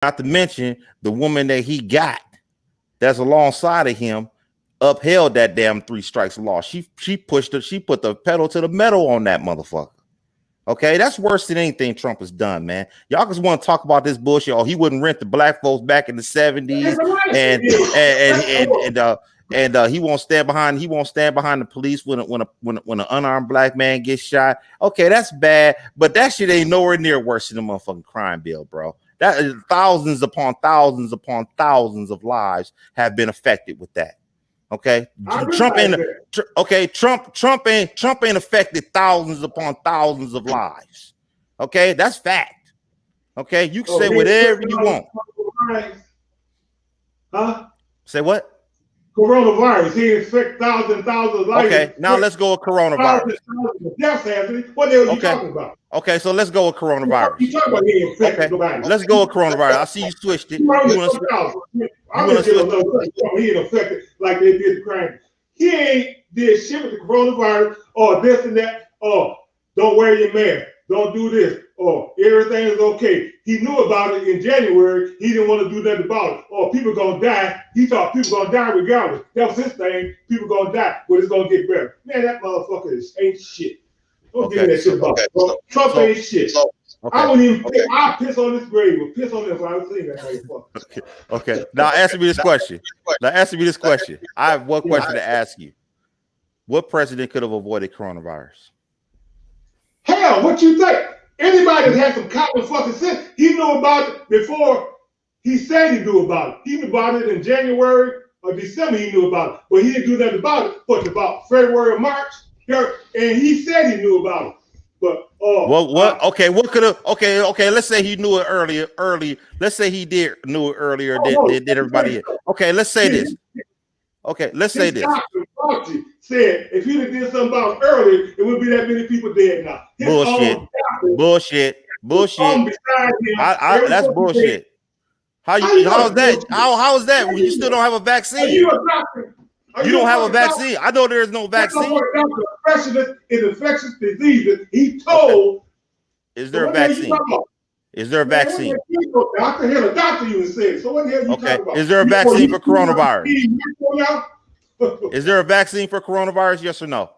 Not to mention the woman that he got that's alongside of him upheld that damn 3 strikes law. She pushed it. She put the pedal to the metal on that motherfucker. Okay, that's worse than anything Trump has done, man. Y'all just want to talk about this bullshit. Oh, he wouldn't rent the black folks back in the 70s, and he won't stand behind. He won't stand behind the police when an unarmed black man gets shot. Okay, that's bad, but that shit ain't nowhere near worse than the motherfucking crime bill, bro. That is thousands upon thousands upon thousands of lives have been affected with that. Okay, Trump ain't affected thousands upon thousands of lives. Okay, that's fact. Okay, you can say whatever you want. Huh? Say what? Coronavirus. He infected thousands and thousands of lives. Okay, now let's go with coronavirus. What the hell are you talking about? Okay, so let's go with coronavirus. You talking about he infected nobody? Let's go with coronavirus. I see you switched it. He ain't affected like they did the crime. He ain't did shit with the coronavirus or this and that. Or don't wear your mask. Don't do this. Or everything is okay. He knew about it in January. He didn't want to do nothing about it. Or people gonna die. He thought people gonna die regardless. That was his thing. People gonna die, but it's gonna get better. Man, that motherfucker ain't shit. Don't give me that shit about it. Trump ain't shit. I wouldn't even. I piss on this grave or piss on this. I was saying that motherfucker. Okay. Now answer me this question. I have one question to ask you. What president could have avoided coronavirus? Hell, what you think? Anybody that has some common fucking sense, he knew about it before he said he knew about it. He knew about it in January or December. He knew about it, but he didn't do nothing about it. But about February or March, and he said he knew about it. But what? Okay, what could have? Okay. Let's say he knew it earlier. Let's say he knew it earlier than everybody. Okay, let's say this. Okay, let's say this. Fauci said if he'd have did something about it earlier, it wouldn't be that many people dead now. Bullshit. That's bullshit. How is that when you still don't have a vaccine? Are you a doctor? You don't have a vaccine. I know there is no vaccine. Specialist in infectious diseases. He told. Is there a vaccine? Is there a vaccine? Doctor, a doctor even said. So what the hell are you talking about? Is there a vaccine for coronavirus? Is there a vaccine for coronavirus? Yes or no?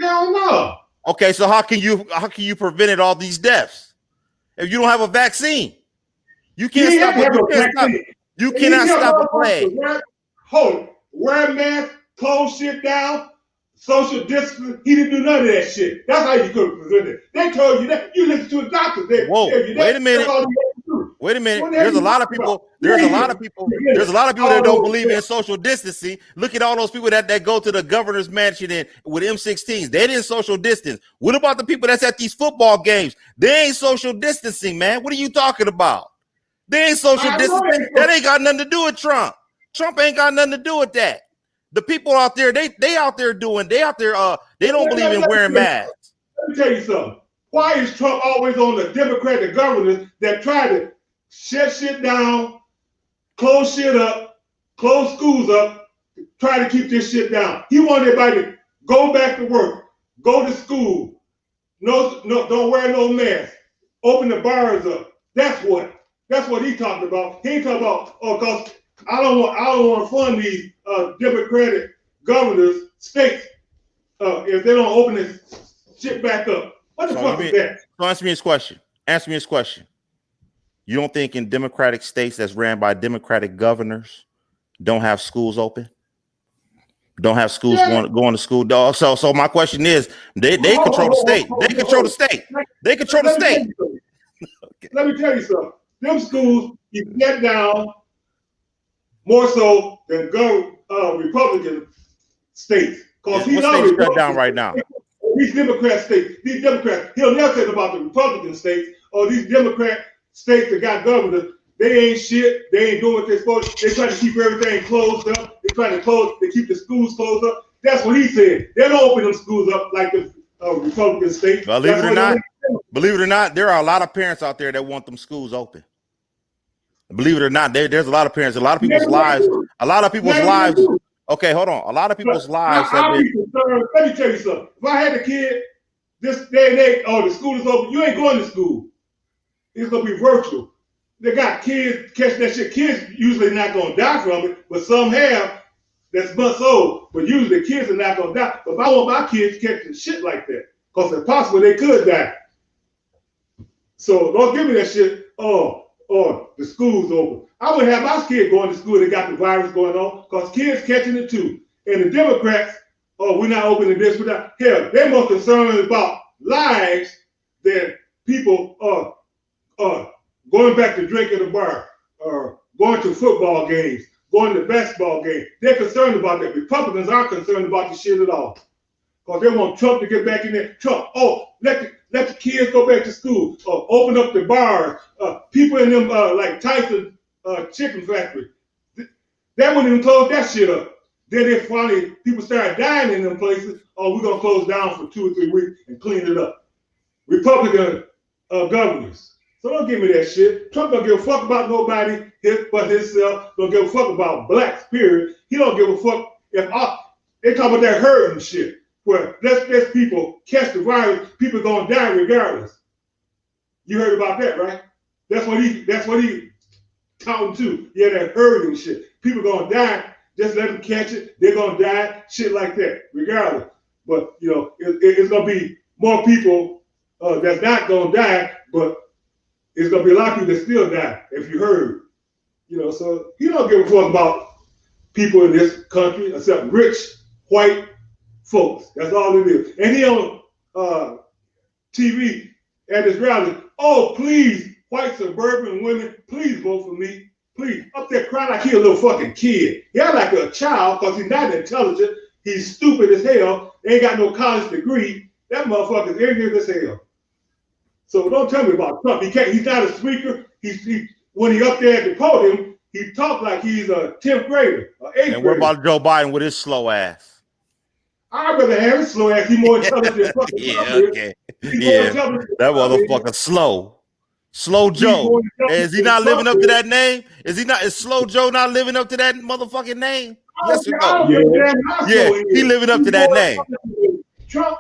Hell no. Okay, so how can you prevent all these deaths if you don't have a vaccine? You can't stop it. You cannot stop a plague. Hold it. Wear a mask, close shit down, social distance. He didn't do none of that shit. That's how you could have prevented it. They told you that. You listen to a doctor. Whoa, wait a minute. Wait a minute. There's a lot of people that don't believe in social distancing. Look at all those people that go to the governor's mansion with M16s. They didn't social distance. What about the people that's at these football games? They ain't social distancing, man. What are you talking about? They ain't social distancing. That ain't got nothing to do with Trump. Trump ain't got nothing to do with that. The people out there, they don't believe in wearing masks. Let me tell you something. Why is Trump always on the Democratic governors that try to shut shit down, close shit up, close schools up, try to keep this shit down? He wanted everybody to go back to work, go to school, no, don't wear no mask, open the bars up. That's what he's talking about. He ain't talking about, because I don't want to fund these Democratic governors, states, if they don't open this shit back up. What the fuck is that? So answer me this question. You don't think in Democratic states that's ran by Democratic governors don't have schools open? Don't have schools going to school, dog. So my question is, they control the state. They control the state. They control the state. Let me tell you something. Them schools you get down more so than Republican states. Because he's already shut down right now. These Democrat states, he'll never say about the Republican states or these Democrat states that got governors. They ain't shit. They ain't doing what they're supposed to. They try to keep everything closed up. They try to keep the schools closed up. That's what he said. They don't open them schools up like the Republican states. Believe it or not, there are a lot of parents out there that want them schools open. Believe it or not, there's a lot of parents, a lot of people's lives. Okay, hold on. A lot of people's lives have been. Let me tell you something. If I had a kid this day and age, the school is open, you ain't going to school. It's gonna be virtual. they got kids catch that shit. Kids usually not gonna die from it, but some have that's months old. But usually the kids are not gonna die. But if I want my kids catching shit like that, because it's possible they could die. So don't give me that shit. Oh, the school's open. I would have my kid going to school that got the virus going on, because kids catching it too. And the Democrats, we're not opening this, we're not. Hell, they're more concerned about lives than people going back to drink at a bar, or going to football games, going to basketball games. They're concerned about that. Republicans aren't concerned about the shit at all. Because they want Trump to get back in there. Trump, let the kids go back to school. Open up the bars. People in them, like Tyson Chicken Factory, they wouldn't even close that shit up. Then if finally people started dying in them places, we're going to close down for 2 or 3 weeks and clean it up. Republican governors. So don't give me that shit. Trump don't give a fuck about nobody but himself. Don't give a fuck about blacks, period. He don't give a fuck if they talk about that herd and shit. Where let's people catch the virus, people gonna die regardless. You heard about that, right? That's what he talking to. Yeah, that herd and shit. People gonna die, just let them catch it. They're gonna die, shit like that, regardless. But you know, it's gonna be more people that's not gonna die, but it's gonna be a lot of people that still die if you heard. You know, so he don't give a fuck about people in this country except rich white folks. That's all it is. And he on TV at his rally. Oh, please, white suburban women, please vote for me. Please. Up there crying like he a little fucking kid. He act like a child because he's not intelligent. He's stupid as hell. Ain't got no college degree. That motherfucker's ignorant as hell. So don't tell me about Trump. He's not a speaker. When he up there at the podium, he talk like he's a 10th grader, or 8th grader. And what about Joe Biden with his slow ass? I'd rather have his slow ass. He's more intelligent than fucking Yeah, Trump okay. is. Yeah, that motherfucker slow. Slow Joe. Is he not living up to that name? Is Slow Joe not living up to that motherfucking name? Yes or no? Yeah, he living up to that name. Trump,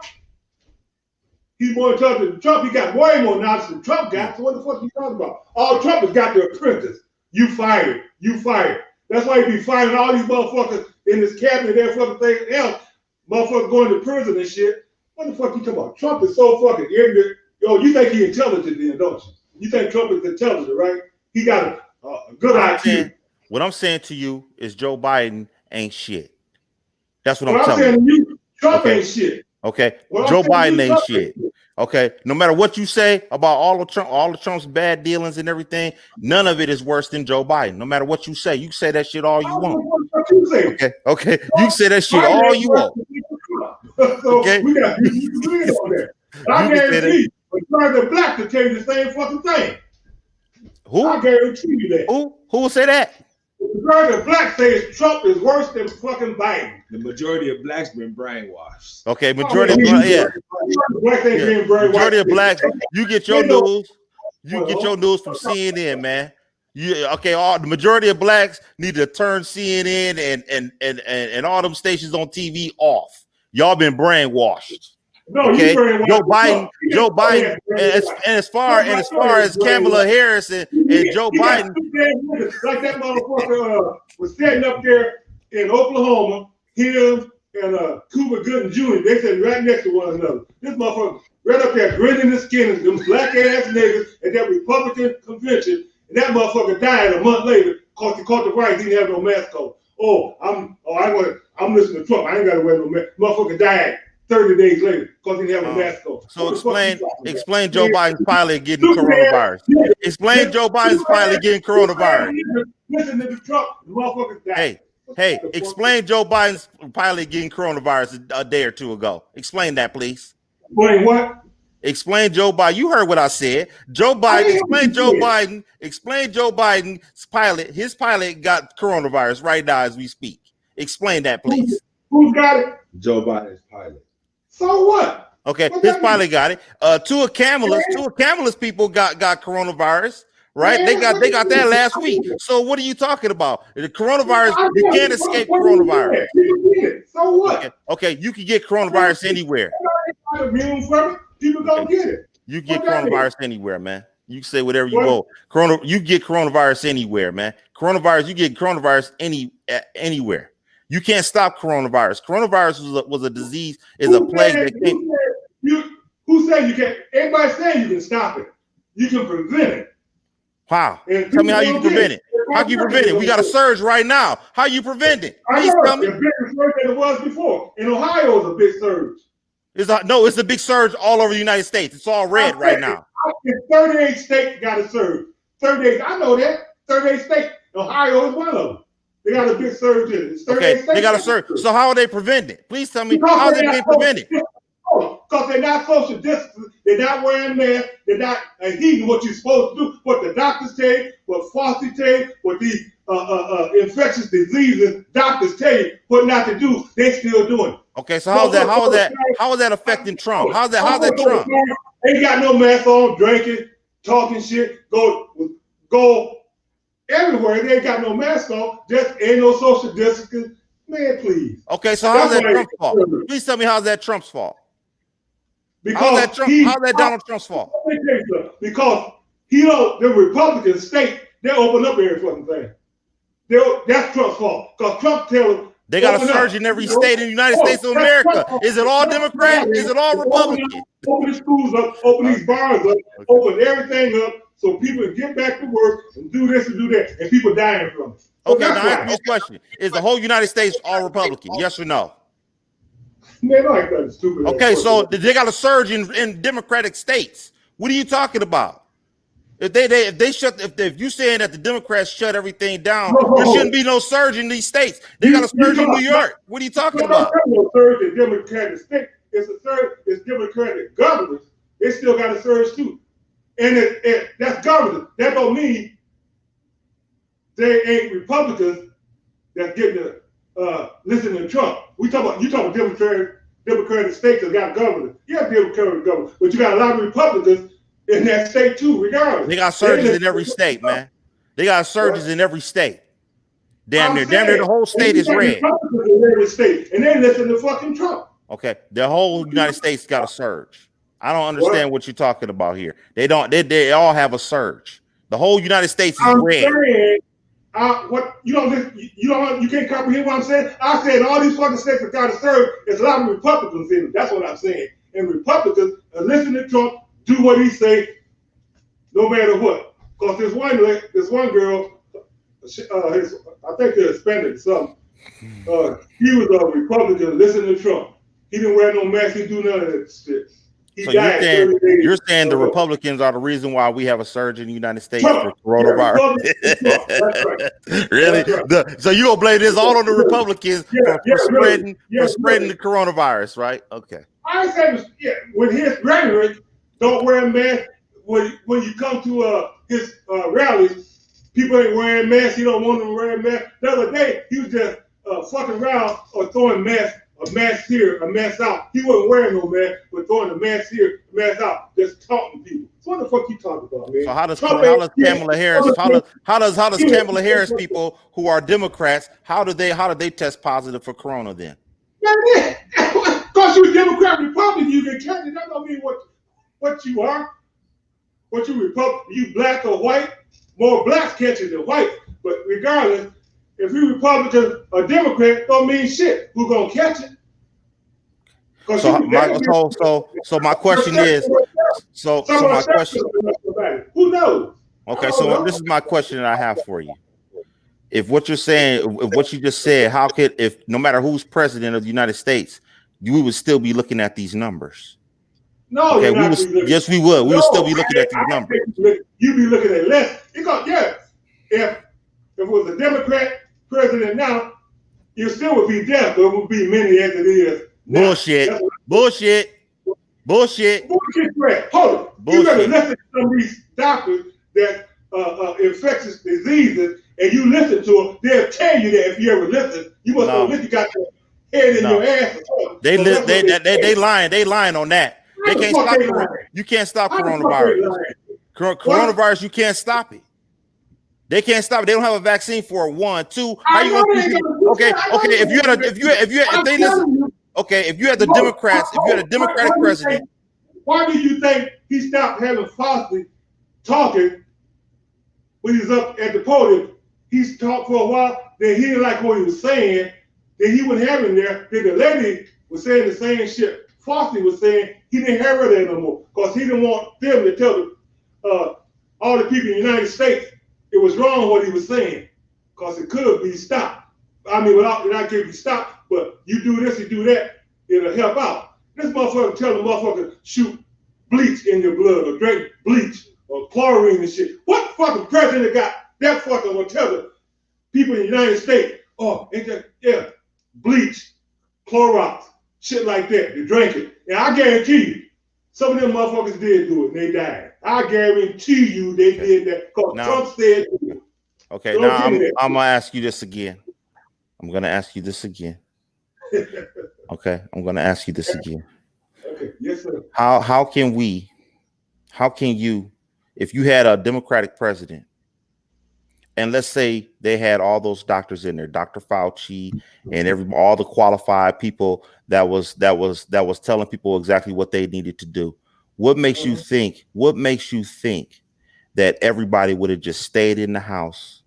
he's more intelligent than Trump. He got way more knowledge than Trump got. So what the fuck you talking about? All Trump has got the apprentice. You fired. You fired. That's why he be firing all these motherfuckers in his cabinet and fucking thing else. Motherfuckers going to prison and shit. What the fuck you talking about? Trump is so fucking ignorant. Yo, you think he's intelligent then, don't you? You think Trump is intelligent, right? He got a good IQ. What I'm saying to you is Joe Biden ain't shit. That's what I'm telling saying you. Trump ain't shit. Okay. Joe Biden ain't shit. Okay. No matter what you say about all of Trump's bad dealings and everything, none of it is worse than Joe Biden. No matter what you say that shit all you want. Okay. You say that shit all you want. Okay. We got on that. I guarantee the black to tell you the same fucking thing. Who? I guarantee you that. Who will say that? The majority of blacks say Trump is worse than fucking Biden. The majority of blacks been brainwashed. Okay, majority of blacks. You get your news. You get your news from CNN, man. The majority of blacks need to turn CNN and all them stations on TV off. Y'all been brainwashed. No, okay, Joe Biden, and as far as Kamala Harris and Joe Biden, like that motherfucker was standing up there in Oklahoma, him and Cuba Gooding Jr. They said right next to one another. This motherfucker right up there grinning his skin, them black ass niggas at that Republican convention, and that motherfucker died a month later because he caught the virus. He didn't have no mask on. I'm listening to Trump. I ain't got to wear no mask. Motherfucker died 30 days later because he didn't have a mask on. So explain Joe Biden's pilot getting coronavirus. Explain Joe Biden's pilot getting coronavirus. Listen to the Trump, the motherfuckers died. Hey, explain Joe Biden's pilot getting coronavirus a day or two ago. Explain that, please. Explain what? Explain Joe Biden. You heard what I said. Explain Joe Biden's pilot. His pilot got coronavirus right now as we speak. Explain that, please. Who's got it? Joe Biden's pilot. So what? Okay, his pilot got it. Two of Kamala's people got coronavirus. Right? Yeah, they got that last week. So what are you talking about? The coronavirus, you can't escape coronavirus. So what? Okay, you can get coronavirus anywhere. People don't get it. You get coronavirus anywhere, man. You can say whatever you want. You get coronavirus anywhere, man. You get coronavirus anywhere. You can't stop coronavirus. Coronavirus was a disease, is a plague that came. Who said you can't? Everybody saying you can stop it. You can prevent it. How? Tell me how you can prevent it. How can you prevent it? We got a surge right now. How you prevent it? Please tell me. It's a bigger surge than it was before. In Ohio, it's a big surge. It's a big surge all over the United States. It's all red right now. 38 states got a surge. 38. I know that. 38 states. Ohio is one of them. They got a big surge in it. Okay, they got a surge. So how are they preventing? Please tell me how are they being prevented? Because they're not social distancing. They're not wearing masks. They're not adhering what you're supposed to do. What the doctors tell you, what Fauci tell you, what these infectious diseases doctors tell you what not to do. They still doing it. Okay, so how is that affecting Trump? How's that Trump? Ain't got no mask on, drinking, talking shit, go everywhere. They ain't got no mask on. Just ain't no social distancing. Man, please. Okay, so how's that Trump's fault? Please tell me how's that Trump's fault? How's that Donald Trump's fault? Because the Republican state, they open up every fucking thing. That's Trump's fault. Because Trump tells them they got a surge in every state in the United States of America. Is it all Democrat? Is it all Republican? Open the schools up, open these bars up, open everything up so people can get back to work and do this and do that, and people dying from it. Okay, now ask me this question. Is the whole United States all Republican? Yes or no? Man, I ain't that stupid. Okay, so they got a surge in Democratic states. What are you talking about? If you saying that the Democrats shut everything down, there shouldn't be no surge in these states. They got a surge in New York. What are you talking about? No surge in Democratic states. It's a surge. It's Democratic governors. They still got a surge too, and that's governors. That don't mean they ain't Republicans that's getting to listen to Trump. You talking about Democratic states that got governors. Yeah, Democratic governors, but you got a lot of Republicans in that state too, regardless. They got surges in every state, man. They got surges in every state. Damn near the whole state is red. In every state, and they listen to fucking Trump. Okay, the whole United States got a surge. I don't understand what you're talking about here. They don't. They all have a surge. The whole United States is red. Saying, you can't comprehend what I'm saying. I said all these fucking states that got a surge. There's a lot of Republicans in them. That's what I'm saying. And Republicans listen to Trump. Do what he say, no matter what. Because this one girl, I think they're Hispanic something. He was a Republican, listening to Trump. He didn't wear no mask. He do none of that shit. So you're saying the Republicans are the reason why we have a surge in the United States for coronavirus? That's right. Really? That's right. So you gonna blame this all on the Republicans for spreading the coronavirus, right? Okay. I said, with his rhetoric, don't wear a mask. When you come to his rallies, people ain't wearing masks. He don't want them to wear a mask. The other day, he was just fucking around or throwing a mask here, a mask out. He wasn't wearing no mask, but throwing a mask here, a mask out, just talking to people. So what the fuck you talking about, man? So how does Kamala Harris people who are Democrats, how do they test positive for corona then? Because you're a Democrat Republican, you can catch it. That don't mean what you are. What you Republican, you black or white, more blacks catch it than white. But regardless, if you Republican or Democrat, don't mean shit. Who's gonna catch it? So my question is, who knows? Okay, so this is my question that I have for you. If what you're saying, if what you just said, how could, if no matter who's president of the United States, we would still be looking at these numbers? No, okay, yes, we would. We would still be looking at these numbers. You'd be looking at less. Because if it was a Democrat president now, you still would be deaf, but it would be many as it is now. Bullshit. Crap. Hold on. You gotta listen to some of these doctors that infectious diseases, and you listen to them, they'll tell you that if you ever listen. You must have you got your head in your ass. They lying. They lying on that. They can't stop it. You can't stop coronavirus. Coronavirus, you can't stop it. They can't stop it. They don't have a vaccine for it. 1, 2. How you gonna okay. If you had the Democrats, if you had a Democratic president, why do you think he stopped having Fauci talking, when he's up at the podium, he's talked for a while, then he didn't like what he was saying, then he wouldn't have him there. Then the lady was saying the same shit Frosty was saying. He didn't have her there no more because he didn't want them to tell all the people in the United States it was wrong what he was saying because it could be stopped. I mean, without not getting stopped, but you do this, you do that, it'll help out. This motherfucker tell the motherfucker shoot bleach in your blood or drink bleach or chlorine and shit. What fucking president got that fucking will tell the people in the United States, oh, yeah, bleach, Clorox, shit like that, to drink it. And I guarantee you, some of them motherfuckers did do it and they died. I guarantee you they did that because Trump said it. Okay, now I'm going to ask you this again. Okay, I'm going to ask you this again. Okay, yes, sir. How can you, if you had a Democratic president, and let's say they had all those doctors in there, Dr. Fauci and all the qualified people that was telling people exactly what they needed to do. What makes you think that everybody would have just stayed in the house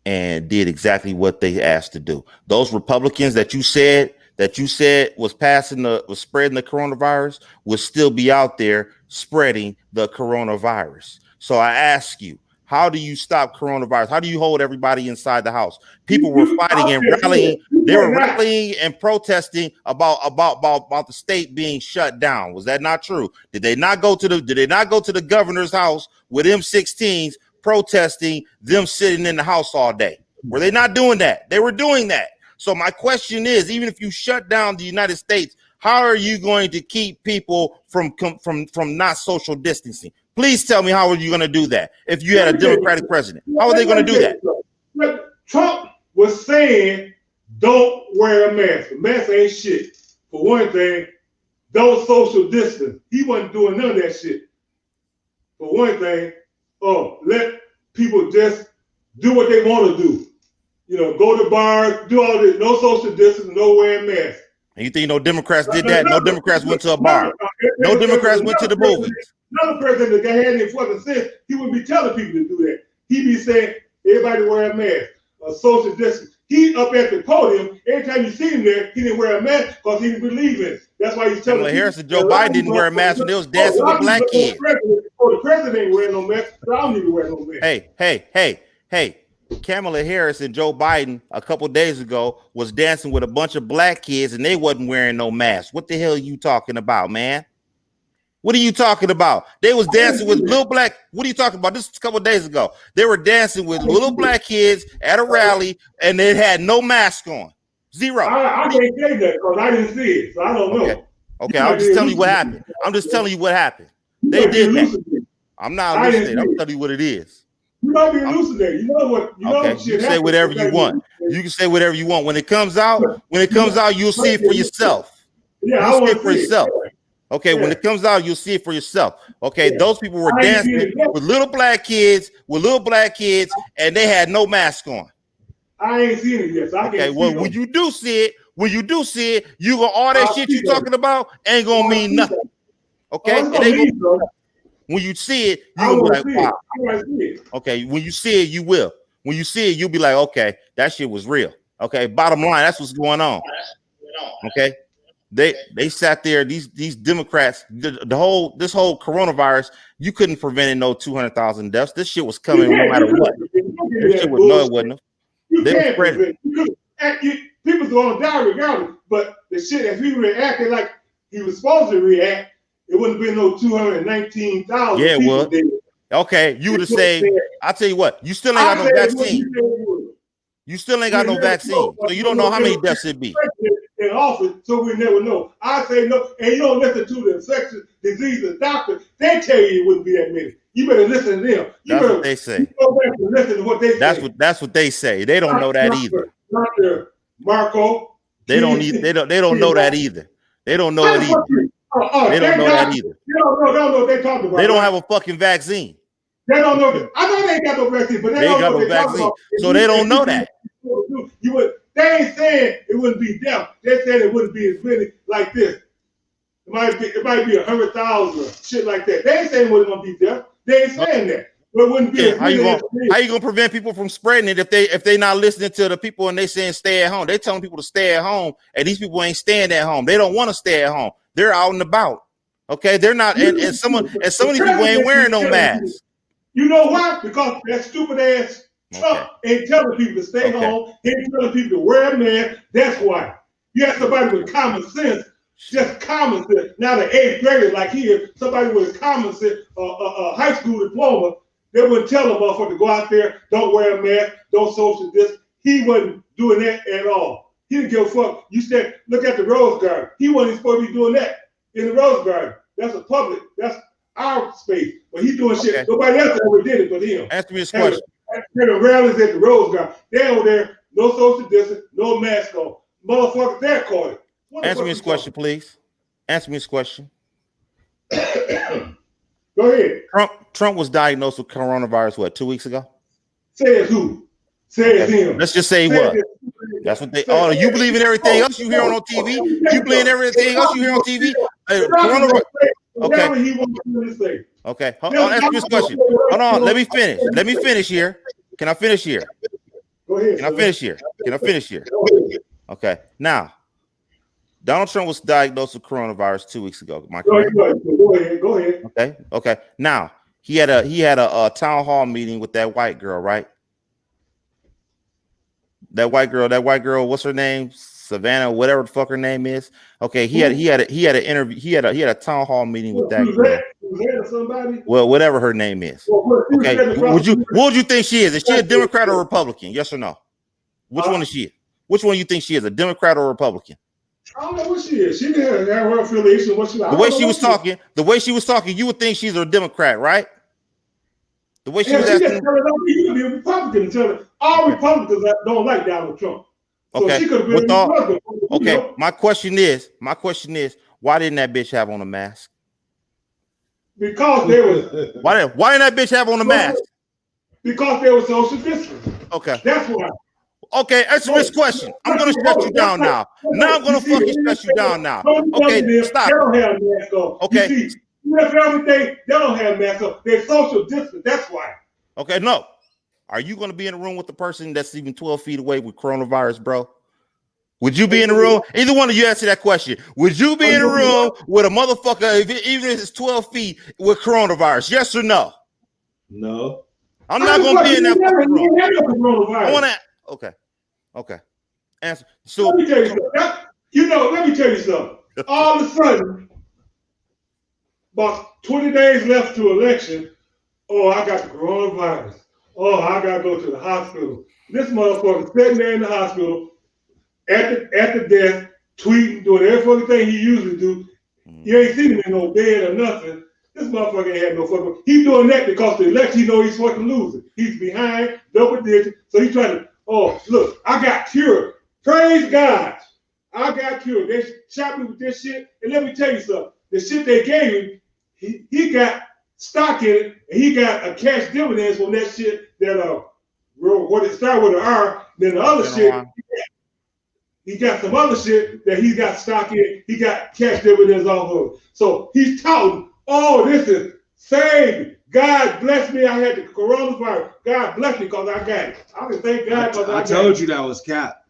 and did exactly what they asked to do? Those Republicans that you said was spreading the coronavirus would still be out there spreading the coronavirus. So I ask you, how do you stop coronavirus? How do you hold everybody inside the house? People were fighting and rallying. They were rallying and protesting about the state being shut down. Was that not true? Did they not go to the governor's house with M16s protesting them sitting in the house all day? Were they not doing that? They were doing that. So my question is, even if you shut down the United States, how are you going to keep people from not social distancing? Please tell me, how are you going to do that if you had a Democratic president? How are they going to do that? Trump was saying, don't wear a mask. A mask ain't shit. For one thing, don't social distance. He wasn't doing none of that shit. For one thing, let people just do what they want to do. You know, go to bars, do all this, no social distance, no wearing masks. And you think no Democrats did that? No Democrats went to a bar. No Democrats went to the movies. Another president that had any fucking sense, he would be telling people to do that. He'd be saying, everybody wear a mask, social distance. He up at the podium, every time you see him there, he didn't wear a mask because he didn't believe in it. That's why he's telling Kamala Harris and Joe Biden didn't wear a mask when they was dancing with black kids. The president ain't wearing no mask, so I don't need to wear no mask. Hey. Kamala Harris and Joe Biden a couple days ago was dancing with a bunch of black kids and they wasn't wearing no mask. What the hell are you talking about, man? What are you talking about? They was dancing with little black. What are you talking about? This is a couple of days ago. They were dancing with little black kids at a rally and they had no mask on. Zero. I can't say that because I didn't see it, so I don't know. Okay, I'm just telling you what happened. They did that. I'm not hallucinating. I'm telling you what it is. You might be hallucinating. You know what? You know what shit. You can say whatever you want. You can say whatever you want. When it comes out, you'll see it for yourself. Yeah, you'll see it for yourself. Okay, when it comes out, you'll see it for yourself. Okay, those people were dancing with little black kids, and they had no mask on. I ain't seen it yet. So okay, well, when you do see it, you gonna all that shit you talking about ain't gonna mean nothing. Okay, it ain't gonna. When you see it, you'll be like, wow. Okay, when you see it, you will. When you see it, you'll be like, okay, that shit was real. Okay, bottom line, that's what's going on. Okay, they sat there. These Democrats, this whole coronavirus, you couldn't prevent it. No 200,000 deaths. This shit was coming no matter what. This shit was it wasn't. They spread it. People going to die regardless. But the shit, if he reacted like he was supposed to react, it wouldn't have been no 219,000. Yeah, well, okay, you would have said, I'll tell you what, you still ain't got no vaccine. You still ain't got no vaccine, so you don't know how many deaths it be. In office, so we never know. I say no, and you don't listen to the infectious diseases doctors. They tell you it wouldn't be that many. You better listen to them. That's what they say. Go back and listen to what they say. That's what they say. They don't know that either. Dr. Marco. They don't know that either. They don't know it either. They don't know that either. They don't know what they talking about. They don't have a fucking vaccine. They don't know. I know they ain't got no vaccine, but they don't know what they talking about. So they don't know that. They ain't saying it wouldn't be death. They said it wouldn't be as many like this. It might be 100,000 shit like that. They ain't saying it wasn't gonna be death. They ain't saying that. But it wouldn't be Yeah, as how you many gonna prevent people from spreading it if they not listening to the people and they saying stay at home? They telling people to stay at home, and these people ain't staying at home. They don't want to stay at home. They're out and about. Okay, they're not, and some of these people ain't wearing no masks. You know why? Because that stupid ass Trump ain't telling people to stay home. He ain't telling people to wear a mask. That's why. You have somebody with common sense, just common sense. Now the 8th graders like here, somebody with a common sense, a high school diploma, they wouldn't tell a motherfucker to go out there, don't wear a mask, don't social distance. He wasn't doing that at all. He didn't give a fuck. You said, look at the Rose Garden. He wasn't supposed to be doing that in the Rose Garden. That's a public. That's our space. But he doing shit. Nobody else ever did it but him. Answer me this question. The rallies at the Rose Garden. They over there, no social distance, no mask on. Motherfuckers, they're caught it. Answer me this question, please. Answer me this question. Go ahead. Trump was diagnosed with coronavirus, what, 2 weeks ago? Says who? Says him. Let's just say what? That's what they. Oh, you believe in everything else you hear on TV? You believe in everything else you hear on TV? Coronavirus. Okay. Okay. Hold on. Ask me this question. Hold on. Let me finish. Let me finish here. Can I finish here? Go ahead. Can I finish here? Can I finish here? Okay. Now, Donald Trump was diagnosed with coronavirus 2 weeks ago. Am I correct? Go ahead. Go ahead. Okay. Okay. Now he had a town hall meeting with that white girl, right? That white girl. What's her name? Savannah, whatever the fuck her name is. Okay. He had an interview. He had a town hall meeting with that girl. Somebody? Well, whatever her name is. Okay. What would you think she is? Is she a Democrat or Republican? Yes or no? Which one is she? Which one do you think she is? A Democrat or Republican? I don't know what she is. She didn't have her affiliation. The way she was talking, you would think she's a Democrat, right? The way she was asking. You could be a Republican. All Republicans don't like Donald Trump. So okay. She could have been Republican. Okay. You know? My question is, why didn't that bitch have on a mask? Because they was. Why didn't that bitch have on a mask? Because they were social distancing. Okay. That's why. Okay, answer this question. I'm gonna shut you down now. Now I'm gonna fucking shut you down now. Okay, stop. They don't have masks on. Okay. You see, everything, they don't have masks on. They're social distance. That's why. Okay, no. Are you gonna be in a room with the person that's even 12 feet away with coronavirus, bro? Would you be in the room? Either one of you answer that question. Would you be in a room with a motherfucker, even if it's 12 feet with coronavirus? Yes or no? No. I'm not gonna be in that fucking room. I wanna. Okay. Answer. So let me tell you something. Let me tell you something. All of a sudden, about 20 days left to election. Oh, I got the coronavirus. Oh, I gotta go to the hospital. This motherfucker sitting there in the hospital at the desk, tweeting, doing every fucking thing he usually do. You ain't seen him in no bed or nothing. This motherfucker ain't had no fucking. He's doing that because the election, he know he's fucking losing. He's behind, double digit, so he's trying to. Oh, look, I got cured. Praise God. I got cured. They shot me with this shit. And let me tell you something. The shit they gave him, he got stock in it, and he got a cash dividends from that shit that what it started with an R, then the other shit, he got some other shit that he got stock in, he got cash dividends off of it. So he's touting, oh, this is saved. God bless me. I had the coronavirus. God bless me because I got it. I can thank God because I told you that was cap.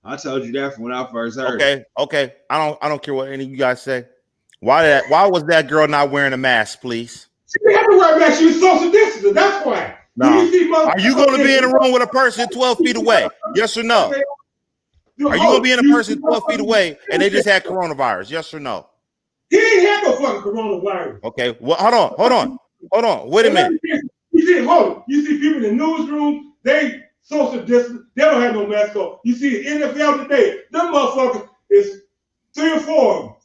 I told you that from when I first heard. Okay. I don't care what any of you guys say. Why was that girl not wearing a mask, please? She didn't have to wear a mask. She was social distancing. That's why. No. Are you going to be in a room with a person 12 feet away? Yes or no? Are you going to be in a person 12 feet away and they just had coronavirus? Yes or no? He ain't had no fucking coronavirus. Okay. Well, hold on. Wait a minute. You see people in the newsroom, they social distance. They don't have no mask on. You see NFL today, them motherfuckers is 3 or 4 of them.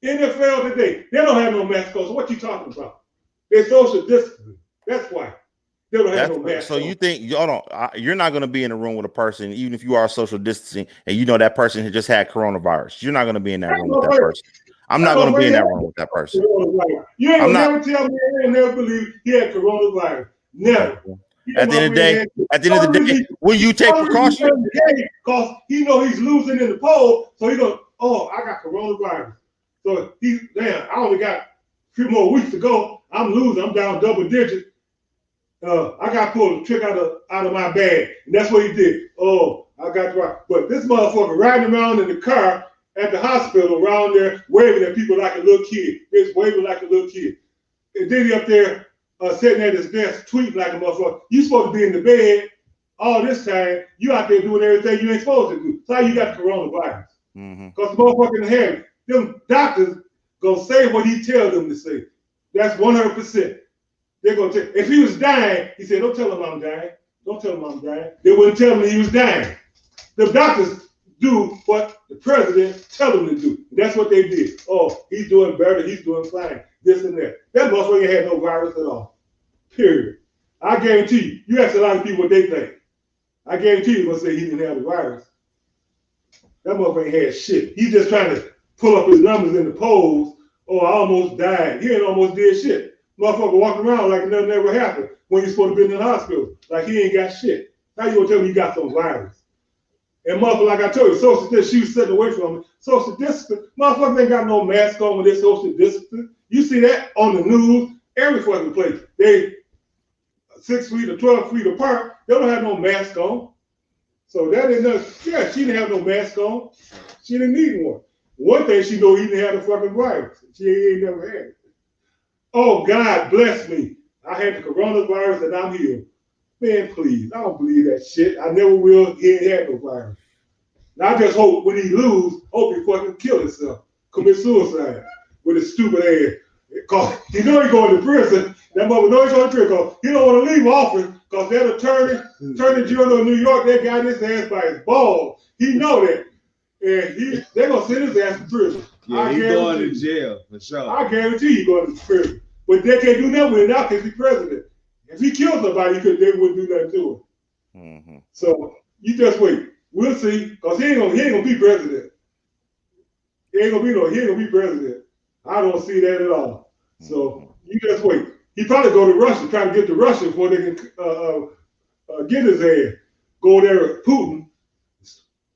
NFL today, they don't have no mask on. So what you talking about? They're social distancing. That's why. They don't have no mask so on. You think you're not going to be in a room with a person, even if you are social distancing, and you know that person has just had coronavirus. You're not going to be in that room with that person. I'm not going to be in that room with that person. You ain't never tell me I ain't never believe he had coronavirus. Never. At the end of the day, will you take precautions? Because he know he's losing in the poll, so he goes, oh, I got coronavirus. So I only got few more weeks to go. I'm losing. I'm down double digits. I got to pull the trick out of my bag. And that's what he did. Oh, I got to ride. But this motherfucker riding around in the car at the hospital around there, waving at people like a little kid. Just waving like a little kid. And then he up there sitting at his desk tweeting like a motherfucker. You supposed to be in the bed all this time. You out there doing everything you ain't supposed to do. So how you got the coronavirus? Because the motherfucker in the head, them doctors gonna say what he tell them to say. That's 100%. They're gonna tell. If he was dying, he said, "Don't tell him I'm dying. Don't tell him I'm dying." They wouldn't tell him he was dying. The doctors do what the president tell them to do. That's what they did. Oh, he's doing better. He's doing fine. This and that. That motherfucker had no virus at all. Period. I guarantee you. You ask a lot of people what they think. I guarantee you, gonna say he didn't have the virus. That motherfucker had shit. He's just trying to pull up his numbers in the polls. Oh, I almost died. He ain't almost did shit. Motherfucker walking around like nothing ever happened when you're supposed to be in the hospital. Like he ain't got shit. How you gonna tell me you got some virus? And motherfucker, like I told you, social distance, she was sitting away from me. Social distance, motherfuckers ain't got no mask on when they're social distance. You see that on the news, every fucking place. They 6 feet or 12 feet apart. They don't have no mask on. So that is not, yeah, she didn't have no mask on. She didn't need one. One thing she know, he didn't have the fucking virus. She ain't never had it. Oh, God bless me. I had the coronavirus and I'm healed. Man, please, I don't believe that shit. I never will. He ain't had no virus. Now, I just hope when he lose, hope he fucking kill himself, commit suicide with his stupid ass. Cause he know he going to prison. That mother knows he's going to prison. Cause he don't want to leave office. Cause that attorney general of New York, they got his ass by his balls. He know that, and they're gonna send his ass to prison. Yeah, he's going to jail for sure. I guarantee he's going to prison. But they can't do nothing with it now because he's president. If he killed somebody, they wouldn't do nothing to him. So you just wait. We'll see. Cause he ain't gonna be president. He ain't gonna be president. I don't see that at all. So you just wait. He probably go to Russia, try to get to Russia before they can get his ass. Go there with Putin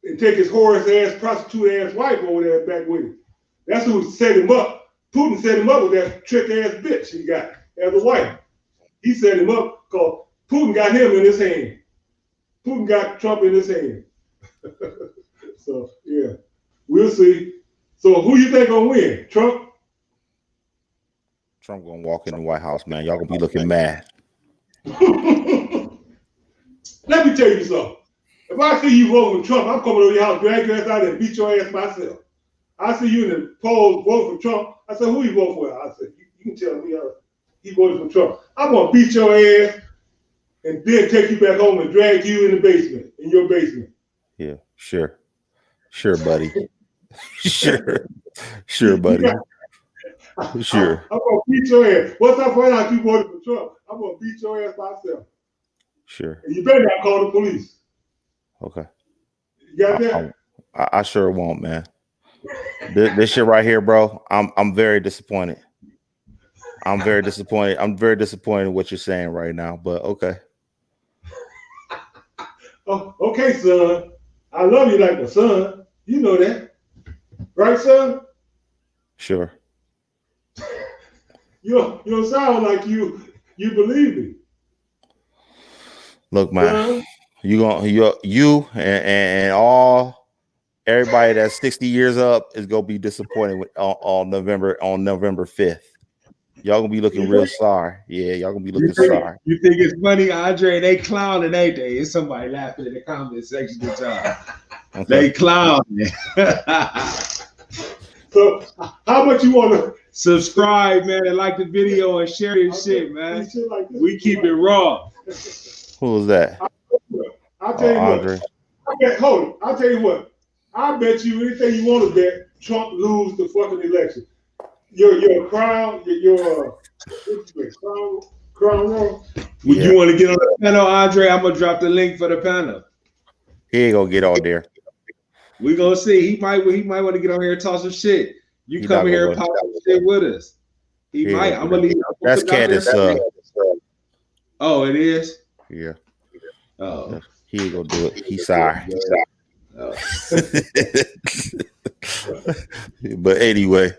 and take his whore ass, prostitute ass wife over there back with him. That's who set him up. Putin set him up with that trick ass bitch he got as a wife. He set him up because Putin got him in his hand. Putin got Trump in his hand. So yeah, we'll see. So who you think gonna win? Trump? Trump gonna walk in the White House, man. Y'all gonna be looking mad. Let me tell you something. If I see you voting for Trump, I'm coming over your house, drag your ass out and beat your ass myself. I see you in the polls vote for Trump. I said, who you vote for? I said, you can tell me he voted for Trump. I'm gonna beat your ass and then take you back home and drag you in the basement, in your basement. Yeah, sure, buddy. sure, buddy. Sure. I'm gonna beat your ass. Once I find out you voted for Trump, I'm gonna beat your ass myself. Sure. And you better not call the police. Okay. You got that? I sure won't, man. This shit right here, bro. I'm very disappointed. I'm very disappointed in what you're saying right now, but okay. Oh, okay, son. I love you like my son. You know that. Right, son? Sure. You don't sound like you believe me. Look, man, you and all everybody that's 60 years up is gonna be disappointed on November 5th. Y'all gonna be looking real sorry. Yeah, y'all gonna be looking sorry. You think it's funny, Andre? They clowning, ain't they? It's somebody laughing in the comment section this time. Okay. They clowning. So how much you want to subscribe, man, and like the video and share this shit, man. Like this. We keep it raw. Who was that? I'll tell you Andre. What. Hold it. I'll tell you what. I bet you anything you want to bet Trump lose the fucking election. Your crown, crown roll. Would you want to get on the panel, Andre? I'm gonna drop the link for the panel. He ain't gonna get on there. We gonna see. He might want to get on here and talk some shit. You come here and pop some shit with us. He might. I'm gonna leave. That's Candace. Oh, it is. Yeah. Oh, he ain't gonna do it. He's sorry. Oh. But anyway,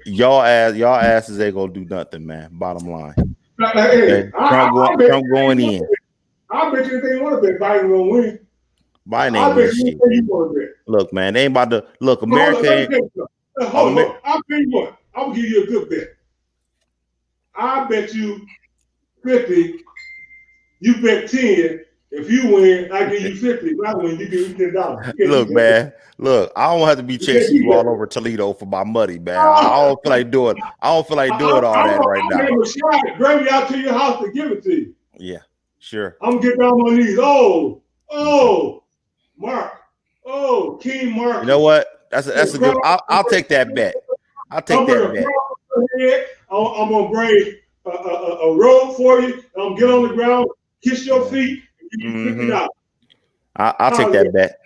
y'all asses ain't gonna do nothing, man. Bottom line. Hey, Okay? Trump going in. I bet you anything you want to bet Biden gonna win. Biden I ain't bet win you shit. anything you want to bet. Look, man, they ain't about to look. America ain't. Hold on. I'll tell you what. I'm gonna give you a good bet. I bet you 50. You bet 10. If you win, I give you 50. If I win, you give me $10. Look, man. Look, I don't have to be chasing you all over Toledo for my money, man. I don't feel like doing. I don't feel like doing all that right now. I'm gonna bring me out to your house to give it to you. Yeah, sure. I'm gonna get down on my knees. Mark. Oh, King Mark. You know what? That's a good. I'll take that bet. I'll take that bet. I'm gonna bring a robe for you. I'm gonna get on the ground, kiss your feet, and give you $50. I'll take that bet.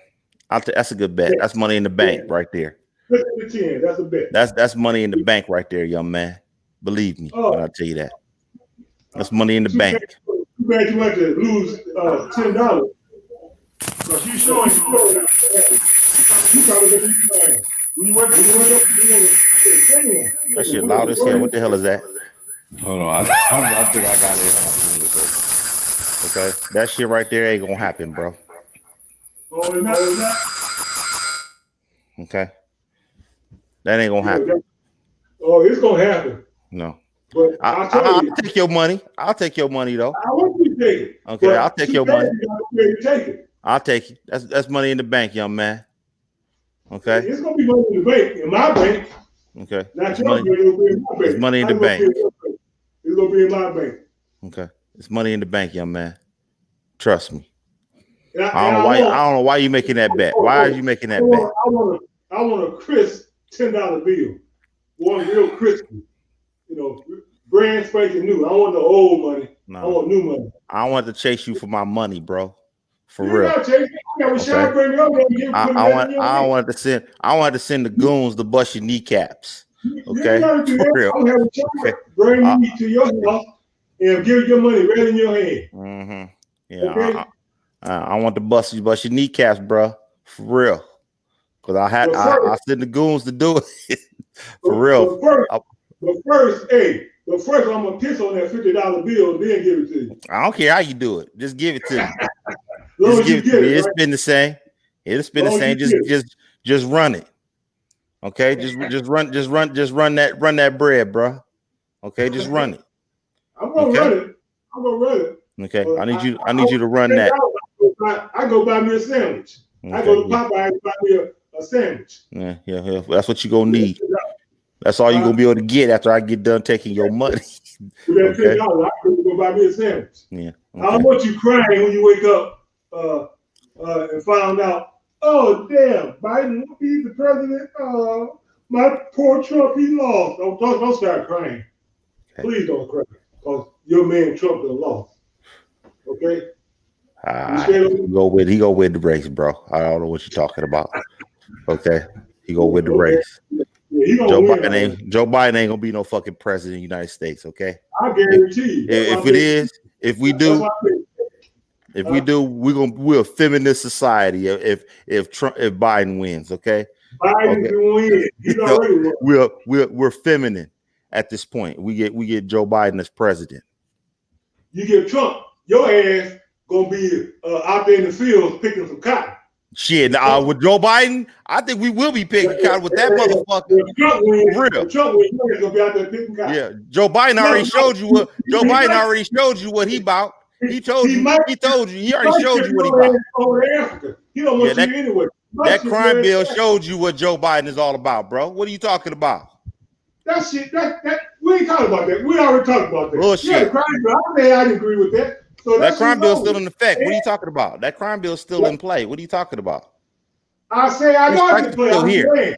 That's a good bet. That's money in the bank right there. 50 to 10. That's a bet. That's money in the bank right there, young man. Believe me when I tell you that. That's money in the bank. Too bad you had to lose $10. Because you showing you probably gonna be crying. When you went up, that shit loud as hell. What the hell is that? Hold on, I think I got it. Okay, that shit right there ain't gonna happen, bro. Oh, it's not. Okay, that ain't gonna happen. Oh, it's gonna happen. No, but I'll take your money. I'll take your money though. I want you to take it. Okay, I'll take your money. Take it. I'll take it. That's money in the bank, young man. Okay. It's gonna be money in the bank, in my bank. Okay. Not your bank, it'll be in my bank. It's money in the bank. It's gonna be in my bank. Okay. It's money in the bank, young man. Trust me. I don't know why you making that bet. Why are you making that bet? I want a crisp $10 bill. One real crispy. Brand spanking new. I want the old money. No. I want new money. I want to chase you for my money, bro. For You're real. I want to send the goons to bust your kneecaps. Okay. For real. Bring me to your house and give your money right in your hand. Mm-hmm. Yeah. Okay? I want to bust your kneecaps, bro. For real. Because I send the goons to do it. For real. But first, I'm gonna piss on that $50 bill and then give it to you. I don't care how you do it. Just give it to me. Just give it to me. It's been the same. It's been the same. Just run it. Okay. Just run that bread, bro. Okay. Just run it. I'm gonna run it. Okay. I need you to run that. I go buy me a sandwich. Okay, I go to Popeye and buy me a sandwich. Yeah. That's what you're gonna need. That's all you're gonna be able to get after I get done taking your money. Okay. $50, I go buy me a sandwich. Yeah. Okay. I don't want you crying when you wake up and found out, oh damn, Biden won't be the president. My poor Trump, he lost. Don't start crying. Okay. Please don't cry, because your man Trump has lost. Okay. He go win the race, bro. I don't know what you're talking about. Okay, he go win the race. Yeah, Joe Biden ain't gonna be no fucking president of the United States. Okay, I guarantee you. If we do, we're a feminist society. If Biden wins, okay. Biden can win. He's already won. We're feminine at this point. We get Joe Biden as president. You get Trump, your ass gonna be out there in the fields picking some cotton. Shit, with Joe Biden, I think we will be picking cotton with that motherfucker. Trump wins, for real. Trump wins, you're gonna be out there picking cotton. Yeah, Joe Biden already showed you what he about. He told you. He told you. He already showed you what he about. Over Africa. He don't want you anyway. That crime bill showed you what Joe Biden is all about, bro. What are you talking about? That shit. That we ain't talking about that. We already talked about that. Bullshit. Yeah, crime bill. I didn't agree with that. So that crime bill is still in effect. What are you talking about? That crime bill is still in play. What are you talking about? I know it's in play.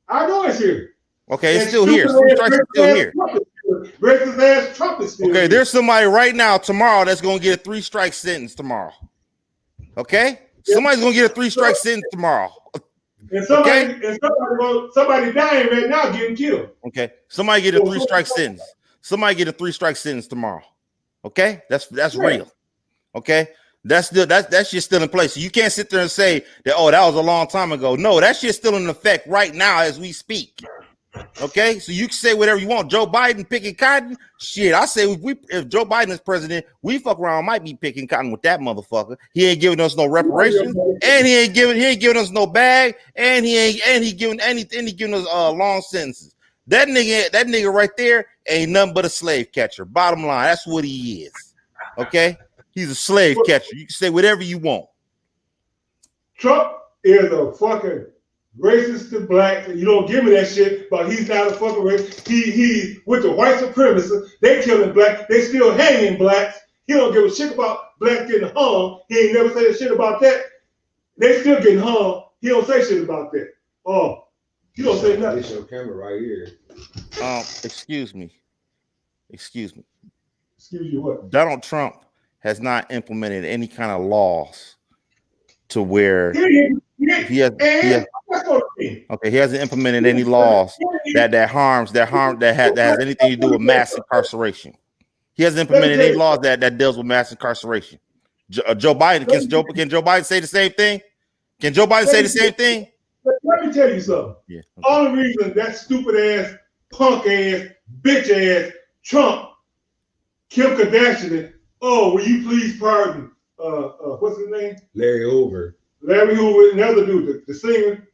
I know it's here. Okay, it's still here. Three strikes is still here. Racist ass Trump is still okay, here. There's somebody right now tomorrow that's gonna get a 3-strike sentence tomorrow. Okay, somebody's gonna get a 3-strike sentence tomorrow. And somebody dying right now getting killed. Okay, somebody get a 3-strike sentence. Somebody get a 3-strike sentence tomorrow. Okay, that's real. Okay, that shit's still in place. So you can't sit there and say that. Oh, that was a long time ago. No, that shit's still in effect right now as we speak. Okay, so you can say whatever you want. Joe Biden picking cotton, shit. I say if Joe Biden is president, we fuck around might be picking cotton with that motherfucker. He ain't giving us no reparations, and he ain't giving us no bag, and he giving us long sentences. That nigga right there ain't nothing but a slave catcher. Bottom line, that's what he is. Okay, he's a slave catcher. You can say whatever you want. Trump is a fucking racist to blacks, and you don't give me that shit, but he's not a fucking racist. He with the white supremacists, they killing blacks, they still hanging blacks. He don't give a shit about blacks getting hung. He ain't never said shit about that. They still getting hung. He don't say shit about that. Oh, he don't say nothing. This your camera right here. Excuse me. Excuse you what? Donald Trump has not implemented any kind of laws to where he hasn't implemented any laws that has anything to do with mass incarceration. He hasn't implemented any laws that deals with mass incarceration. Joe Biden, can Joe Biden say the same thing? Can Joe Biden say the same thing? Let me tell you something. Yeah. Okay. Only reason that stupid ass, punk ass, bitch ass Trump, Kim Kardashian, oh, will you please pardon what's his name? Larry Hoover, another dude, the singer,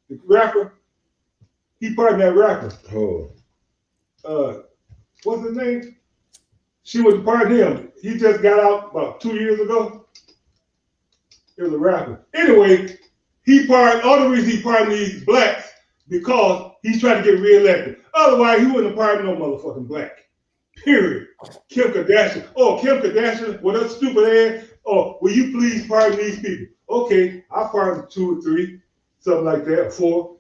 the rapper. He pardoned that rapper. Oh. What's his name? She wouldn't pardon him. He just got out about 2 years ago. It was a rapper. Anyway, all the reason he pardoned these blacks because he's trying to get reelected. Otherwise, he wouldn't have pardoned no motherfucking black. Period. Kim Kardashian. Oh, Kim Kardashian, with her stupid ass. Oh, will you please pardon these people? Okay, I'll pardon 2 or 3, something like that, 4.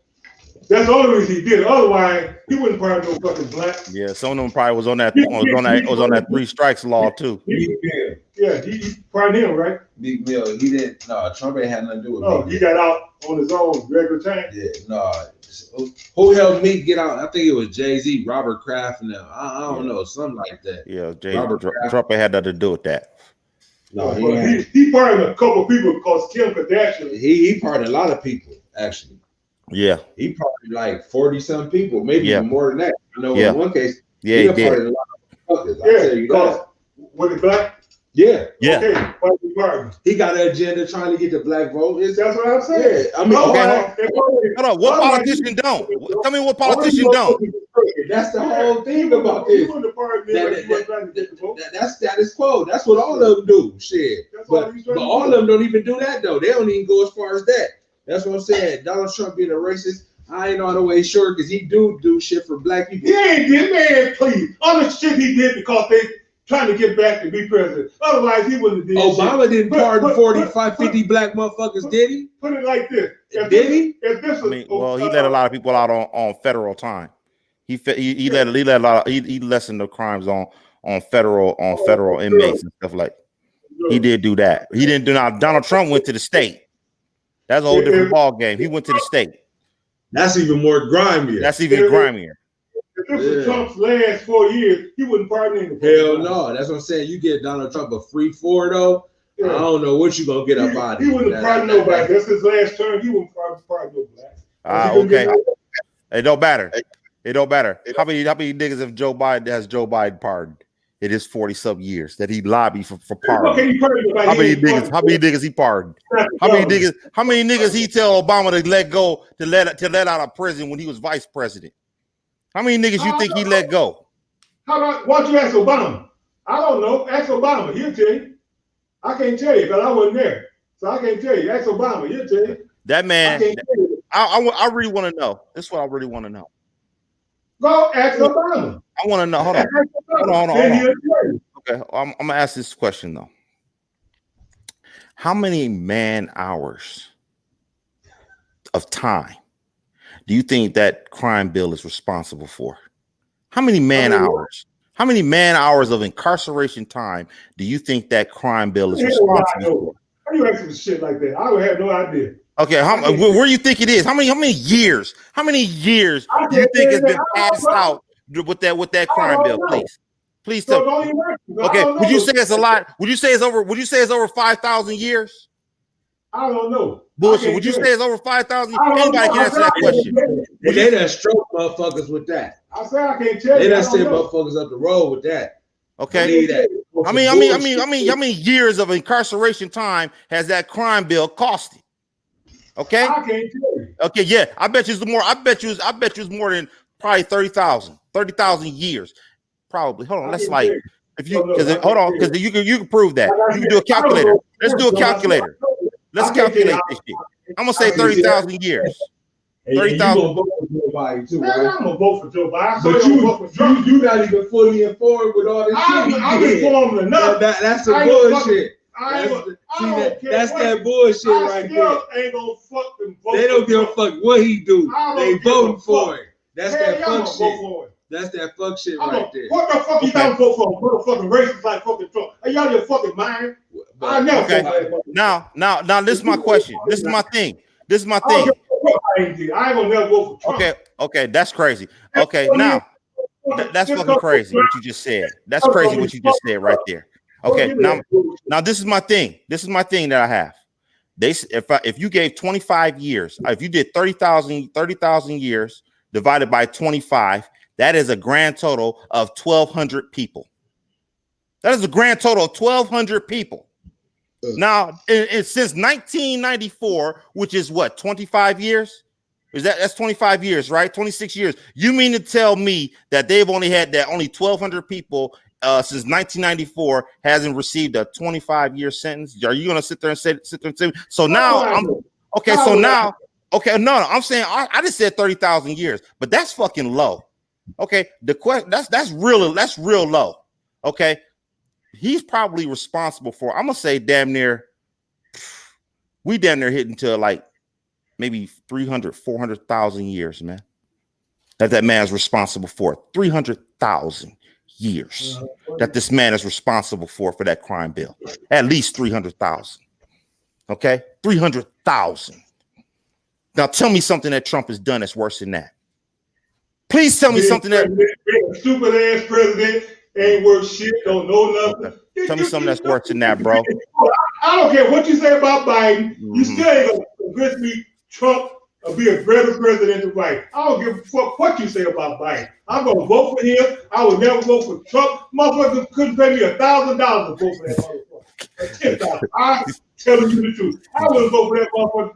That's the only reason he did it. Otherwise, he wouldn't pardon no fucking black. Yeah, some of them probably was on that 3 strikes law too. Yeah, he pardoned him, right? Big Mill. He didn't. No, Trump ain't had nothing to do with. Oh, he got out on his own regular time. Yeah, no. Who helped me get out? I think it was Jay-Z, Robert Kraft, and I don't know, something like that. Yeah, Trump ain't had nothing to do with that. No, he pardoned a couple of people because Kim Kardashian. He pardoned a lot of people, actually. Yeah. He pardoned like 40-some people, maybe even more than that. I know in one case, he did. Pardoned a lot of fuckers. I'll tell you that. Was it black? Yeah. Okay, why did he pardon? He got an agenda trying to get the black vote. That's what I'm saying. Yeah. I mean, hold on. What politician don't? Tell me what politician don't. That's the whole thing about this. That's status quo. That's what all of them do. Shit. But all of them don't even do that, though. They don't even go as far as that. That's what I'm saying. Donald Trump being a racist, I ain't all the way sure because he do shit for black people. He ain't did, man, please. All the shit he did because they trying to get back to be president. Otherwise, he wouldn't have did Obama shit. Didn't pardon 45, 50 black motherfuckers, did he? Put it like this. Did he? He let a lot of people out on federal time. He lessened the crimes on federal inmates and stuff like. He did do that. He didn't do now. Donald Trump went to the state. That's a whole different ball game. He went to the state. That's even more grimier. That's even grimier. If this was Trump's last 4 years, he wouldn't pardon anybody. Hell no. That's what I'm saying. You get Donald Trump a free 4 though. Yeah. I don't know what you gonna get up out of. He wouldn't pardon nobody. That's his last term. He wouldn't pardon nobody. Okay. It don't matter. It don't matter. How many niggas have Joe Biden pardoned? It is 40-some years that he lobbied for pardon. Okay, how many niggas he pardoned? How many niggas he tell Obama to let go to let out of prison when he was vice president? How many niggas you think he let go? Why don't you ask Obama? I don't know. Ask Obama. He'll tell you. I can't tell you because I wasn't there. So I can't tell you. Ask Obama. He'll tell you. That man, I really want to know. This is what I really want to know. Go ask Obama. I want to know. Hold on. Okay, I'm going to ask this question, though. How many man hours of time do you think that crime bill is responsible for? How many man hours? How many man hours of incarceration time do you think that crime bill is responsible for? How do you asking shit like that? I would have no idea. Okay, where do you think it is? How many years? How many years do you think has been passed out with that crime bill? Please tell me. Okay, would you say it's a lot? Would you say it's over 5,000 years? I don't know. Bullshit. Would you say it's over 5,000? Anybody can answer that question. They done stroke motherfuckers with that. I say I can't tell you. They done send motherfuckers up the road with that. Okay. I mean, years of incarceration time has that crime bill costed? Okay. I can't tell you. Okay, yeah. I bet you it's more. I bet you it's more than probably 30,000 years. Probably. Hold on. That's like if you because you can prove that. You can do a calculator. Let's do a calculator. Let's calculate this shit. I'm gonna say 30,000 years. 30,000. I'm gonna vote for Joe Biden. But you not even fully informed with all this shit. I'm informed enough. That's some bullshit. That's that bullshit right there. Ain't gonna fucking vote. They don't give a fuck what he do. They voting for it. That's that fuck shit. That's that fuck shit right there. What the fuck you gotta vote for? Motherfucking racist like fucking Trump. Are y'all your fucking mind? I never. Okay. Now, this is my question. This is my thing. I ain't gonna never vote for Trump. Okay, that's crazy. Okay, now that's fucking crazy what you just said. That's crazy what you just said right there. Okay, now this is my thing. This is my thing that I have. If you gave 25 years, if you did 30,000 years divided by 25, that is a grand total of 1,200 people. That is a grand total of 1,200 people. Now, since 1994, which is what, 25 years? That's 25 years, right? 26 years. You mean to tell me that they've only had that only 1,200 people since 1994 hasn't received a 25-year sentence? Are you gonna sit there and say? So now I'm saying I just said 30,000 years, but that's fucking low. Okay, the question that's real low. Okay. He's probably responsible for, I'm gonna say we damn near hitting to like maybe 300, 400,000 years, man. That man's responsible for 300,000 years that this man is responsible for that crime bill. At least 300,000. Okay, 300,000. Now tell me something that Trump has done that's worse than that. Please tell me something that stupid ass president. Ain't worth shit, don't know nothing. Okay. Tell me something that's worse than that, bro. I don't care what you say about Biden. You still ain't gonna convince me Trump will be a better president than Biden. I don't give a fuck what you say about Biden. I'm gonna vote for him. I would never vote for Trump. Motherfuckers couldn't pay me $1,000 to vote for that motherfucker. $10,000. I'm telling you the truth. I wouldn't vote for that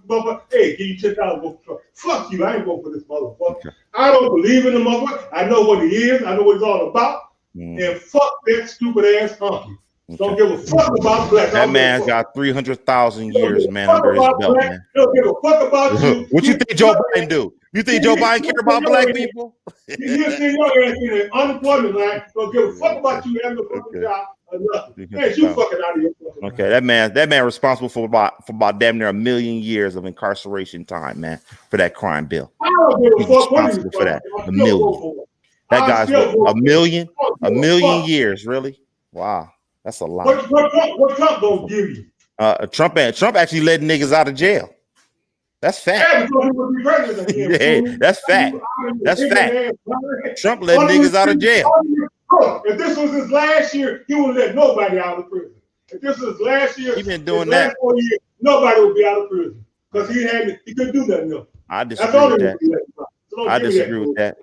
motherfucker. Hey, give you $10 to vote for Trump. Fuck you. I ain't vote for this motherfucker. I don't believe in the motherfucker. I know what he is. I know what he's all about. And fuck that stupid ass honky. Don't give a fuck about black. That man's got 300,000 years, man, under his belt, man. Don't give a fuck about you. What you think Joe Biden do? You think Joe Biden care about black people? You see your ass in the unemployment line. Don't give a fuck about you having a fucking job or nothing. Man, you fucking out of here. Okay, that man responsible for about damn near 1 million years of incarceration time, man, for that crime bill. I don't give a He's fuck responsible for that. 1 million. That guy's a million years, really? Wow, that's a lot. What Trump gonna give you? Trump actually let niggas out of jail. That's fact. Yeah, that's fact. That's fact. Trump let niggas out of jail. If this was his last year, he wouldn't let nobody out of prison. If this was his last year, he been doing that. 4 years, nobody would be out of prison because he couldn't do nothing else. I disagree with that.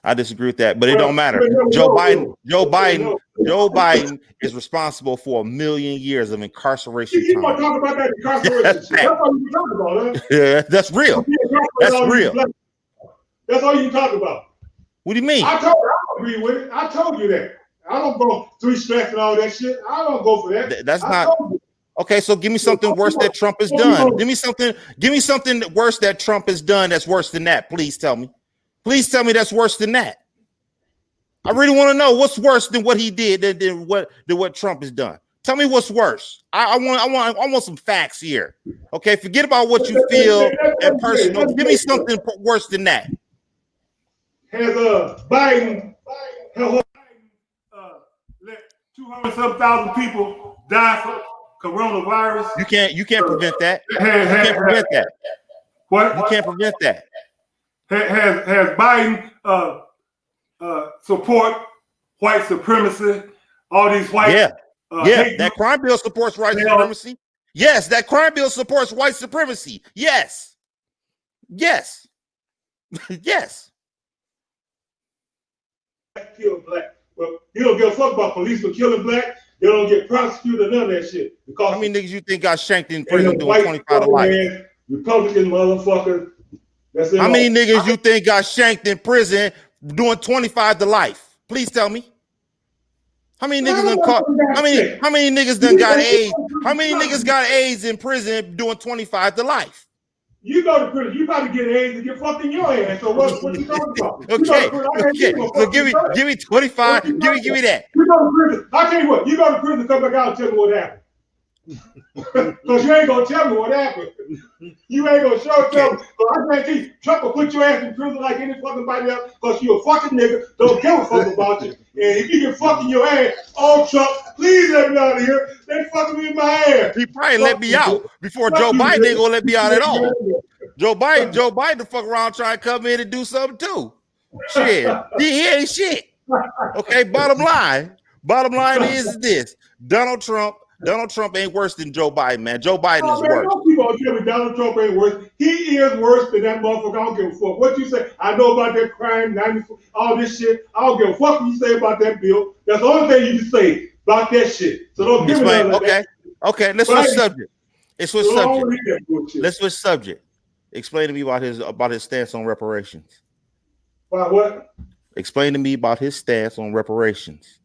I disagree with that, but it don't matter. Joe Biden is responsible for 1 million years of incarceration You time. want to talk about that incarceration? That's all you talk about, huh? Yeah, that's real. That's real. That's all you talk about. What do you mean? I don't agree with it. I told you that. I don't go 3 strikes and all that shit. I don't go for that. That's not okay. So give me something worse that Trump has done. Give me something worse that Trump has done that's worse than that. Please tell me. Please tell me that's worse than that. I really want to know what's worse than what he did than what Trump has done. Tell me what's worse. I want some facts here. Okay, forget about what you feel and personal. Give me something worse than that. Has Biden let 200,000 people die from coronavirus? You can't prevent that. You can't prevent that. What? You can't prevent that. Has Biden support white supremacy? All these white that crime bill supports white supremacy. Yes, that crime bill supports white supremacy. Yes. Yes. Yes. Kill black. Well, you don't give a fuck about police for killing black. They don't get prosecuted, none of that shit. Because how many niggas you think got shanked in prison doing white 25 to life? Republican motherfuckers. How many niggas you think got shanked in prison doing 25 to life? Please tell me. How many niggas done caught? How many niggas done got AIDS? How many niggas got AIDS in prison doing 25 to life? You go to prison, you about to get AIDS and get fucked in your ass. So what you talking about? Okay. So give me 25. Give me that. You go to prison. I tell you what, you go to prison, come back out and tell me what happened. Because you ain't gonna tell me what happened. You ain't gonna tell me. So I guarantee you, Trump will put your ass in prison like any fucking body else because you a fucking nigga, don't give a fuck about you. And if you get fucking your ass, oh Trump, please let me out of here. They fucking me in my ass. He probably let me out before Joe Biden ain't gonna let me out at all. Joe Biden to fuck around trying to come in and do something too. Shit. He ain't shit. Okay, bottom line is this. Donald Trump ain't worse than Joe Biden, man. Joe Biden is worse. Don't keep on telling me Donald Trump ain't worse. He is worse than that motherfucker. I don't give a fuck. What you say? I know about that crime, 94, all this shit. I don't give a fuck what you say about that bill. That's the only thing you can say about that shit. So don't give me that. Okay, let's switch subject. Let's switch subject. Explain to me about his stance on reparations. About what? Explain to me about his stance on reparations.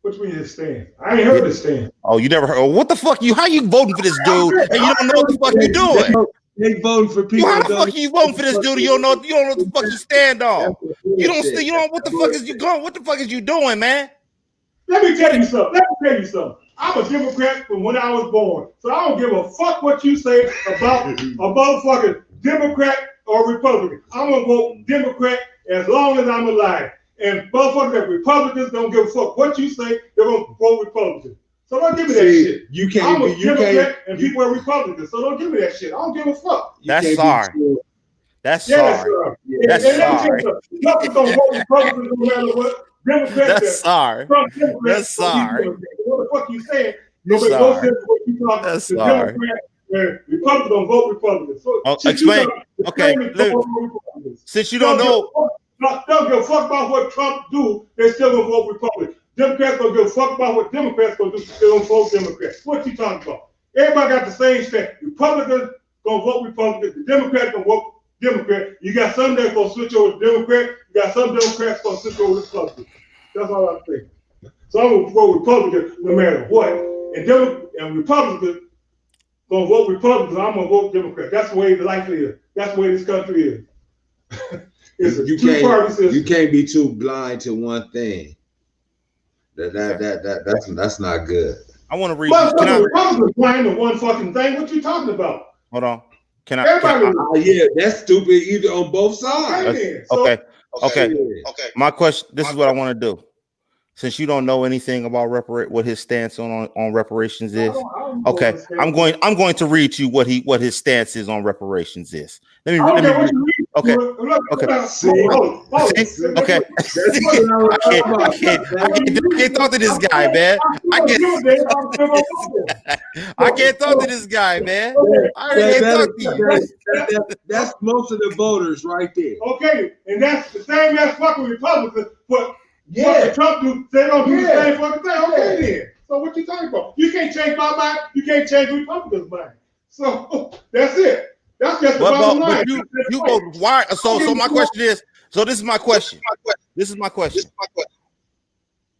Which means his stand? I ain't heard his stand. Oh, you never heard? Oh, what the fuck? How you voting for this dude and you don't know what the fuck you doing? They voting for people. How the fuck you voting for this dude? You don't know what the fuck you stand on. You don't. What the fuck is you going? What the fuck is you doing, man? Let me tell you something. I'm a Democrat from when I was born, so I don't give a fuck what you say about a motherfucking Democrat or Republican. I'm gonna vote Democrat as long as I'm alive. And motherfuckers that Republicans don't give a fuck what you say, they're gonna vote Republican. So don't give me that shit. You can't. I'm a Democrat and people are Republicans, so don't give me that shit. I don't give a fuck. That's sorry. That's sorry. That's sorry. Nothing's gonna vote Republicans no matter what. Democrats. That's sorry. That's sorry. What the fuck you saying? That's sorry. That's sorry. Republicans don't vote Republicans. So explain. Okay. Since you don't know. Don't give a fuck about what Trump do. They still gonna vote Republican. Democrats don't give a fuck about what Democrats gonna do. They gonna vote Democrats. What you talking about? Everybody got the same stand. Republicans gonna vote Republican. The Democrats gonna vote Democrat. You got some that's gonna switch over to Democrat. You got some Democrats gonna switch over to Republican. That's all I'm saying. So I'm gonna vote Republican no matter what. And Republicans gonna vote Republicans. I'm gonna vote Democrat. That's the way the likely is. That's the way this country is. You can't be too blind to one thing. That's not good. I want to read. Republicans blind to one fucking thing. What you talking about? Hold on. Yeah, that's stupid. Either on both sides. Okay. My question. This is what I want to do. Since you don't know anything about what his stance on reparations is, okay, I'm going to read you what his stance is on reparations is. Let me read. Okay. Okay. I can't talk to this guy, man. I can't talk to this guy, man. I can't talk to you. That's most of the voters right there. Okay, and that's the same as fucking Republicans, but what Trump do, they don't do the same fucking thing. Okay, then. So what you talking about? You can't change my mind. You can't change Republicans' mind. So that's it. That's just the bottom line. You vote why? So my question is. So this is my question.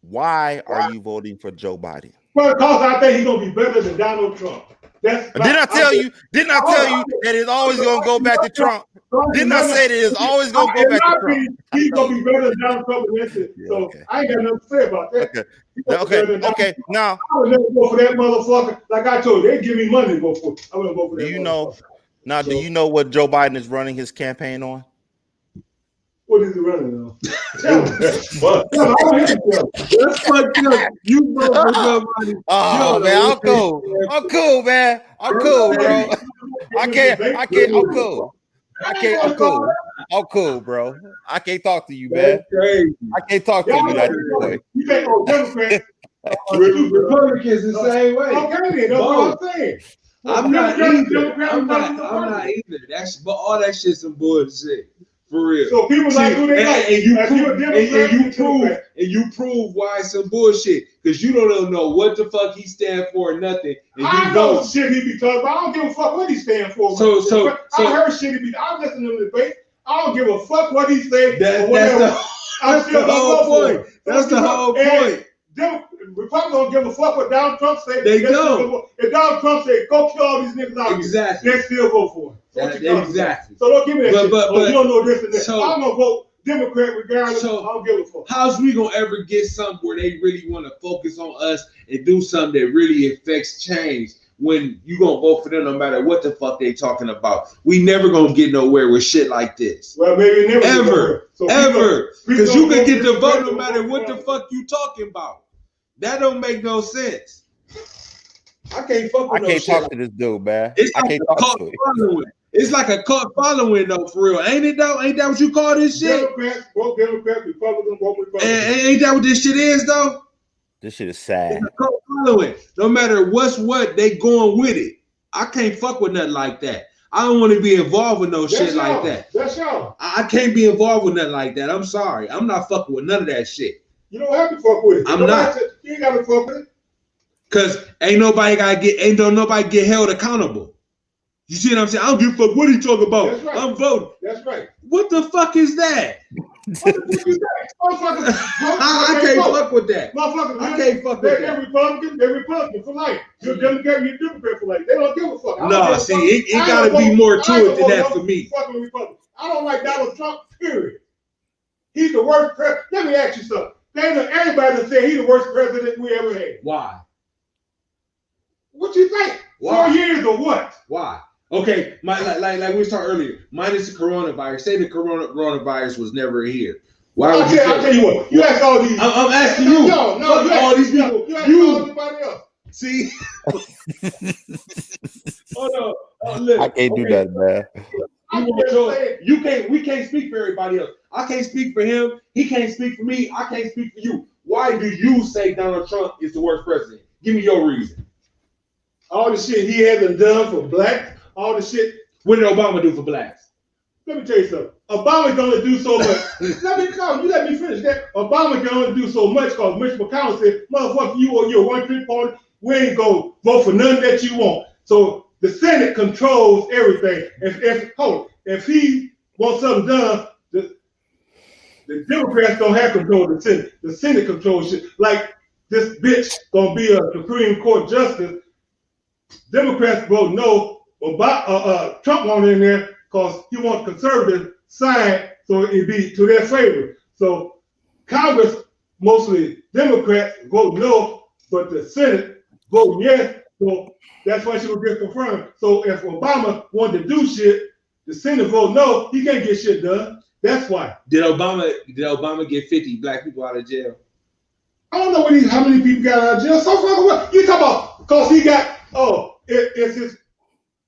Why are you voting for Joe Biden? Well, because I think he's gonna be better than Donald Trump. Didn't I tell you that it's always gonna go back to Trump? Didn't I say that it's always gonna go back to Trump? He's gonna be better than Donald Trump in this. So I ain't got nothing to say about that. Okay. Now I would never vote for that motherfucker. Like I told you, they give me money to vote for. I wouldn't vote for that. Do you know what Joe Biden is running his campaign on? What is he running on? Oh man, I'm cool, man. I'm cool, bro. I'm cool, bro. I can't talk to you, man. I can't talk to you that way. You can't go Democrat. Republicans the same way. Okay, then that's what I'm saying. I'm not either. That's but all that shit's some bullshit. For real. So people like who they like. And you prove why it's some bullshit. Because you don't know what the fuck he stand for or nothing. And I know shit he be talking about. I don't give a fuck what he stand for. So I heard shit he be. I listen to the debate. I don't give a fuck what he say. That's the whole point. That's the whole point. Republicans don't give a fuck what Donald Trump say. They don't. If Donald Trump say, go kill all these niggas out exactly. they still vote for him. Exactly. So don't give me that shit. But you don't know this and that. So, I'm going to vote Democrat regardless. So, I don't give a fuck. How's we going to ever get something where they really want to focus on us and do something that really affects change when you going to vote for them no matter what the fuck they talking about? We never going to get nowhere with shit like this. Well, maybe never. Ever. So ever. Because you can get the vote no matter what the fuck you talking about. That don't make no sense. I can't fuck with I can't talk to this dude, man. It's like a cult following. It's like a cult following, though, for real. Ain't it, though? Ain't that what you call this shit? Democrats, vote Democrats, Republicans, vote Republicans. Ain't that what this shit is, though? This shit is sad. It's a cult following. No matter what's what, they going with it. I can't fuck with nothing like that. I don't want to be involved with no shit like that. That's y'all. I can't be involved with nothing like that. I'm sorry. I'm not fucking with none of that shit. You don't have to fuck with it. I'm not. You ain't got to fuck with it. Cause ain't nobody get held accountable. You see what I'm saying? I don't give a fuck what he talking about. That's right. I'm voting. That's right. What the fuck is that? What the fuck is that? I can't fuck with that. Motherfuckers, I can't fuck with that. They're Republican for life. You're Democrat, you're Democrat for life. They don't give a fuck. No, see, it gotta be more to it than that for me. I don't like Donald Trump, period. He's the worst president. Let me ask you something. Everybody that said he's the worst president we ever had. Why? What you think? Why? 4 years or what? Why? Okay, like we was talking earlier, minus the coronavirus. Say the coronavirus was never here. Why would I'll tell you what. You ask all these. I'm asking you. No, you all these people. You ask all everybody else. See? Oh no. Look, I can't do that, man. We can't speak for everybody else. I can't speak for him. He can't speak for me. I can't speak for you. Why do you say Donald Trump is the worst president? Give me your reason. All the shit he hasn't done for blacks, all the shit. What did Obama do for blacks? Let me tell you something. Obama can only do so much. let me finish that. Obama can only do so much because Mitch McConnell said, motherfucker, you or your one-trick party, we ain't gonna vote for none that you want. So the Senate controls everything. If he wants something done, the Democrats don't have control of the Senate. The Senate controls shit. Like this bitch gonna be a Supreme Court justice. Democrats vote no. Trump won't in there because he wants conservatives signed so it be to their favor. So Congress, mostly Democrats, vote no, but the Senate vote yes. So that's why she will get confirmed. So if Obama wanted to do shit, the Senate vote no, he can't get shit done. That's why. Did Obama get 50 black people out of jail? I don't know how many people got out of jail. So fucking what? You talking about because he got it's his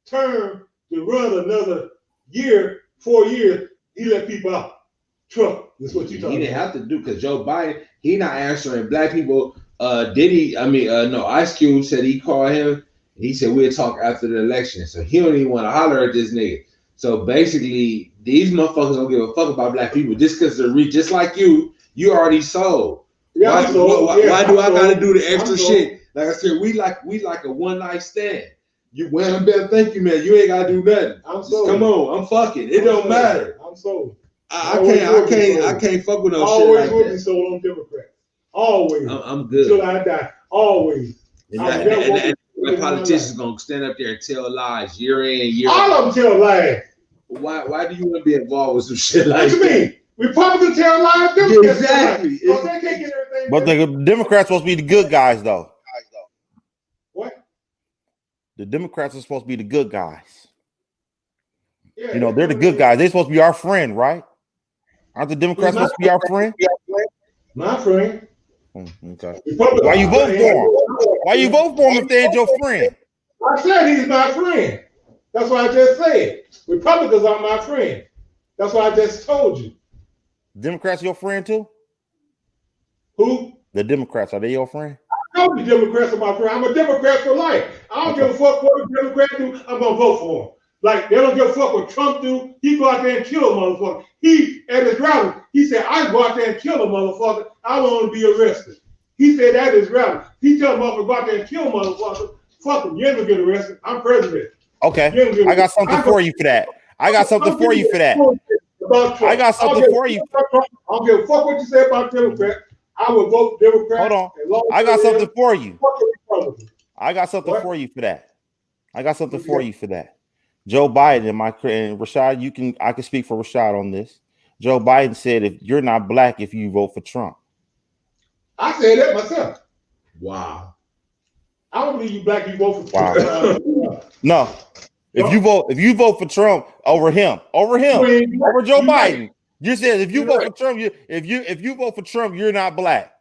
term to run another year, 4 years, he let people out. Trump, that's what you talking about. He didn't have to do because Joe Biden, he not answering black people. No, Ice Cube said he called him. He said we'll talk after the election. So he don't even want to holler at this nigga. So basically, these motherfuckers don't give a fuck about black people just because they're rich, just like you already sold. Yeah, why do I gotta do the extra shit? Like I said, we like a one night stand. You well, thank you, man. You ain't gotta do nothing. I'm sold. Come on, I'm fucking. It don't matter. I'm sold. I can't fuck with no shit like that. Always will be sold on Democrats. Always. I'm good. Until I die. Always. And politicians gonna stand up there and tell lies year in, year out. All of them tell lies. Why do you want to be involved with some shit like that? What you mean? Republicans tell lies. Democrats exactly. Tell lies. They can't get everything. But the Democrats supposed to be the good guys, though. What? The Democrats are supposed to be the good guys. Yeah, you know, they're the good guys. They're supposed to be our friend, right? Aren't the Democrats supposed to be our friend? My friend. Okay. Why you vote for him? Why you vote for him if they ain't your friend? I said he's my friend. That's what I just said. Republicans are my friend. That's what I just told you. Democrats your friend too? Who? The Democrats, are they your friend? told the Democrats about Trump. I'm a Democrat for life. I don't give a fuck what the Democrats do. I'm gonna vote for him. Like they don't give a fuck what Trump do. He go out there and kill a motherfucker. He at his rally, he said, "I go out there and kill a motherfucker. I want to be arrested." He said that at his rally. He tell motherfucker go out there and kill a motherfucker. Fuck him. You ain't gonna get arrested. I'm president. Okay, I got something for you for that. I got something for you for that. I got something for you. I don't give a fuck what you say about Democrats. I will vote Democrat. Hold on. I got something for you. I got something for you for that. I got something for you for that. Joe Biden and Rashad, I can speak for Rashad on this. Joe Biden said if you're not black if you vote for Trump. I said that myself. Wow. I don't believe you black, you vote for Trump. No. If you vote for Trump over Joe Biden, you said if you vote for Trump, if you vote for Trump, you're not black.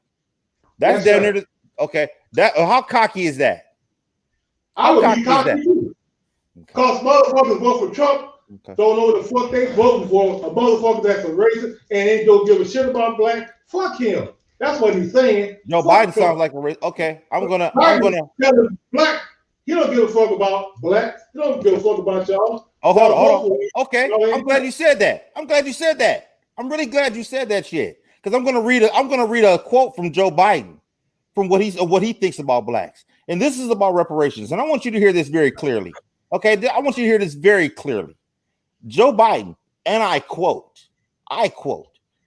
That's down there. Okay. How cocky is that? I would be cocky too. Because motherfuckers vote for Trump, don't know what the fuck they voting for. A motherfucker that's a racist and ain't don't give a shit about black. Fuck him. That's what he's saying. Joe Biden sounds like a racist. Okay, I'm gonna. Black. He don't give a fuck about black. He don't give a fuck about y'all. Oh, hold on. Okay, I'm glad you said that. I'm really glad you said that shit. Because I'm gonna read a quote from Joe Biden, from what he thinks about blacks, and this is about reparations. And I want you to hear this very clearly. Okay, I want you to hear this very clearly. Joe Biden, and I quote,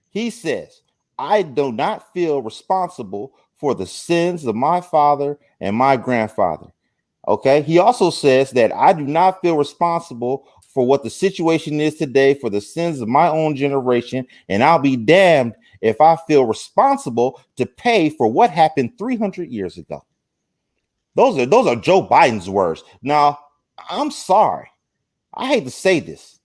he says, "I do not feel responsible for the sins of my father and my grandfather." Okay. He also says that I do not feel responsible for what the situation is today for the sins of my own generation. And I'll be damned if I feel responsible to pay for what happened 300 years ago. Those are Joe Biden's words. Now, I'm sorry. I hate to say this.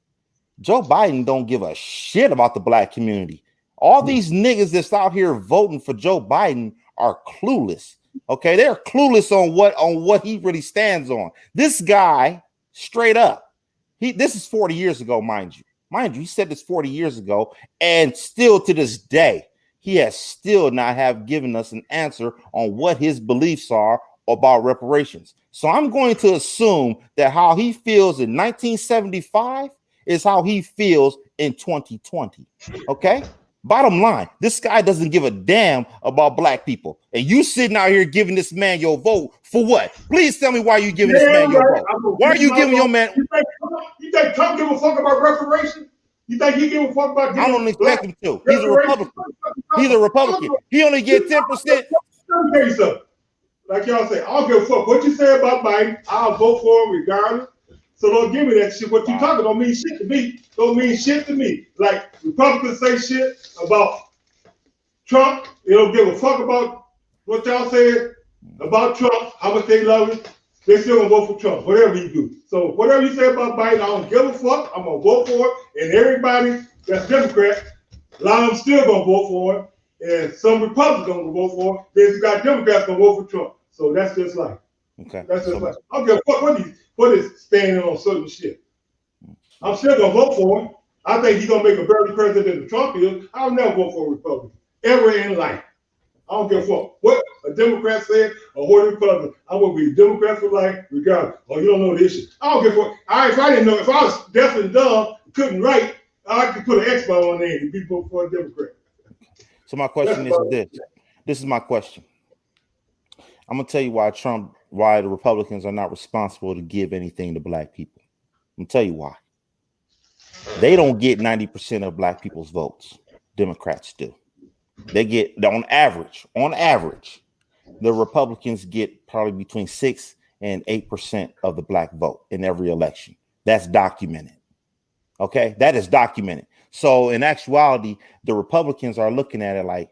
Joe Biden don't give a shit about the black community. All these niggas that's out here voting for Joe Biden are clueless. Okay, they're clueless on what he really stands on. This guy, straight up, this is 40 years ago, mind you. He said this 40 years ago, and still to this day, he has still not have given us an answer on what his beliefs are about reparations. So I'm going to assume that how he feels in 1975 is how he feels in 2020. Okay? Bottom line, this guy doesn't give a damn about black people. And you sitting out here giving this man your vote for what? Please tell me why you giving this man your vote. Why are you giving your man? You think Trump give a fuck about reparations? You think he give a fuck about? I don't expect him to. He's a Republican. He only get 10%. Let me tell you something. Like y'all say, I don't give a fuck what you say about Biden. I'll vote for him regardless. So don't give me that shit. What you talking don't mean shit to me. Don't mean shit to me. Like Republicans say shit about Trump. They don't give a fuck about what y'all said about Trump, how much they love him. They still gonna vote for Trump, whatever you do. So whatever you say about Biden, I don't give a fuck. I'm gonna vote for it. And everybody that's Democrat, a lot of them still gonna vote for it. And some Republicans gonna vote for it. Then you got Democrats gonna vote for Trump. So that's just like. Okay. That's just like. I don't give a fuck what is standing on certain shit. I'm still gonna vote for him. I think he's gonna make a better president than Trump is. I'll never vote for a Republican ever in life. I don't give a fuck what a Democrat said or what a Republican. I'm gonna be a Democrat for life, regardless. Oh, you don't know this shit. I don't give a fuck. If I didn't know, if I was deaf and dumb, couldn't write, I could put an X by on there and be voting for a Democrat. So my question is this. This is my question. I'm gonna tell you why the Republicans are not responsible to give anything to black people. I'm gonna tell you why. They don't get 90% of black people's votes. Democrats do. They get on average, the Republicans get probably between 6 and 8% of the black vote in every election. That's documented. Okay, that is documented. So in actuality, the Republicans are looking at it like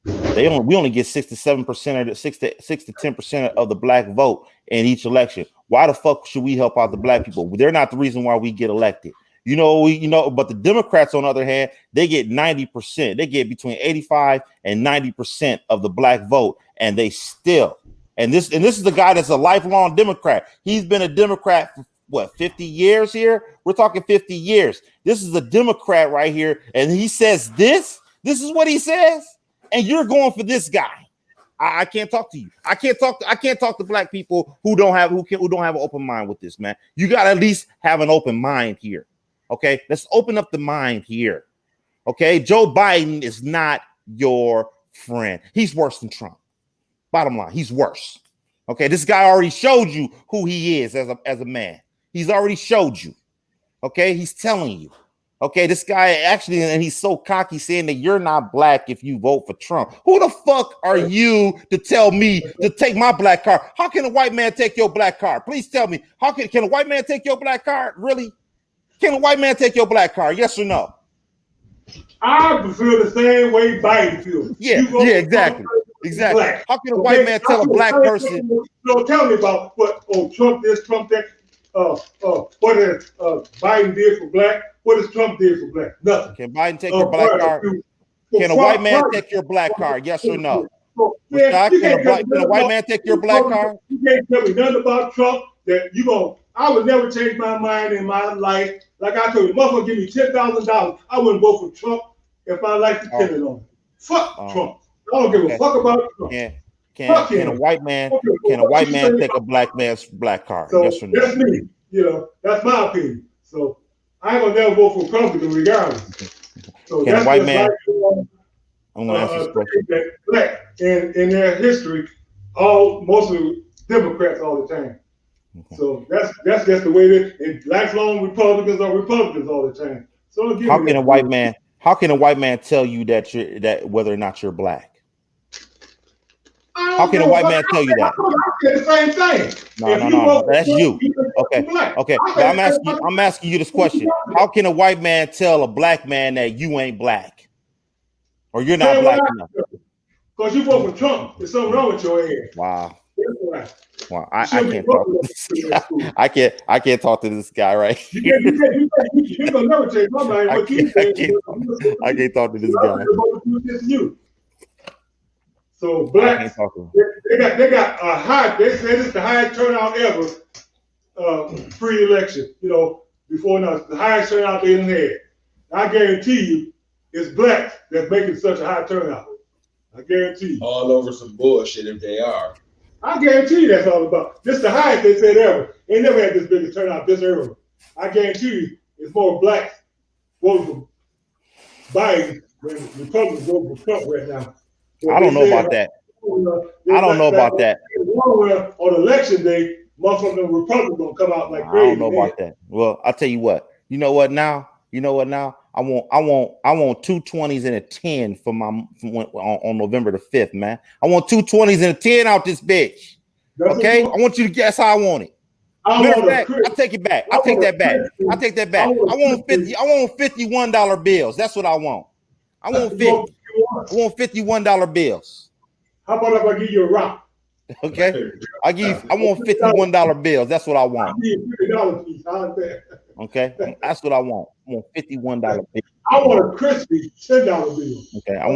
we only get 6 to 7% of the 6 to 10% of the black vote in each election. Why the fuck should we help out the black people? They're not the reason why we get elected. But the Democrats, on the other hand, they get 90%. They get between 85 and 90% of the black vote, and they still. And this is the guy that's a lifelong Democrat. He's been a Democrat for what, 50 years here? We're talking 50 years. This is a Democrat right here, and he says this. This is what he says, and you're going for this guy. I can't talk to you. I can't talk to black people who don't have an open mind with this, man. You got to at least have an open mind here. Okay, let's open up the mind here. Okay, Joe Biden is not your friend. He's worse than Trump. Bottom line, he's worse. Okay, this guy already showed you who he is as a man. He's already showed you. Okay, he's telling you. Okay, this guy actually, and he's so cocky saying that you're not black if you vote for Trump. Who the fuck are you to tell me to take my black card? How can a white man take your black card? Please tell me. How can a white man take your black card? Really? Can a white man take your black card? Yes or no? I feel the same way Biden feels. Yeah, exactly. Exactly. Black. How can a white man tell a black person? Tell me about what Trump this, Trump that. What is Biden did for black? What does Trump did for black? Nothing. Can Biden take your black card? Can a white man take your black card? Yes or no? Can a white man take your black card? You can't tell me nothing about Trump that you gonna. I would never change my mind in my life. Like I told you, motherfucker, give me $10,000. I wouldn't vote for Trump if I like to depend on him. Fuck Trump. I don't give a fuck about Trump. Can a white man take a black man's black card? So yes or no? That's me. That's my opinion. So I ain't gonna never vote for Trump regardless. So can a white man? I'm gonna ask this question. Black in their history, mostly Democrats all the time. So that's just the way it is. And lifelong Republicans are Republicans all the time. So how can a white man tell you that whether or not you're black? How can a white man tell you that? The same thing. No. That's you. Okay. But I'm asking you this question. How can a white man tell a black man that you ain't black? Or you're not black enough? Because you vote for Trump. There's something wrong with your head. Wow. I can't talk to this guy. I can't talk to this guy right. You're gonna never change my mind. I can't talk to this guy. So blacks, they got a high. They said it's the highest turnout ever. Pre-election, before now, the highest turnout they done had. I guarantee you, it's blacks that's making such a high turnout. I guarantee you. All over some bullshit if they are. I guarantee you that's all about. This is the highest they said ever. They never had this big a turnout this early. I guarantee you, it's more blacks voting for Biden than Republicans voting for Trump right now. I don't know about that. I don't know about that. On election day, motherfucking Republicans gonna come out like crazy. I don't know about that. Well, I'll tell you what. You know what now? I want 2 20s and a 10 on November the 5th, man. I want 2 20s and a 10 out this bitch. Okay? I want you to guess how I want it. Matter of fact, I take it back. I take that back. I want $51 bills. That's what I want. I want 50. I want $51 bills. How about if I give you a rock? Okay. I want $51 bills. That's what I want. I'll give you $50 piece. How's that? Okay. That's what I want. I want $51 bills. I want a crispy $10 bill. Okay. I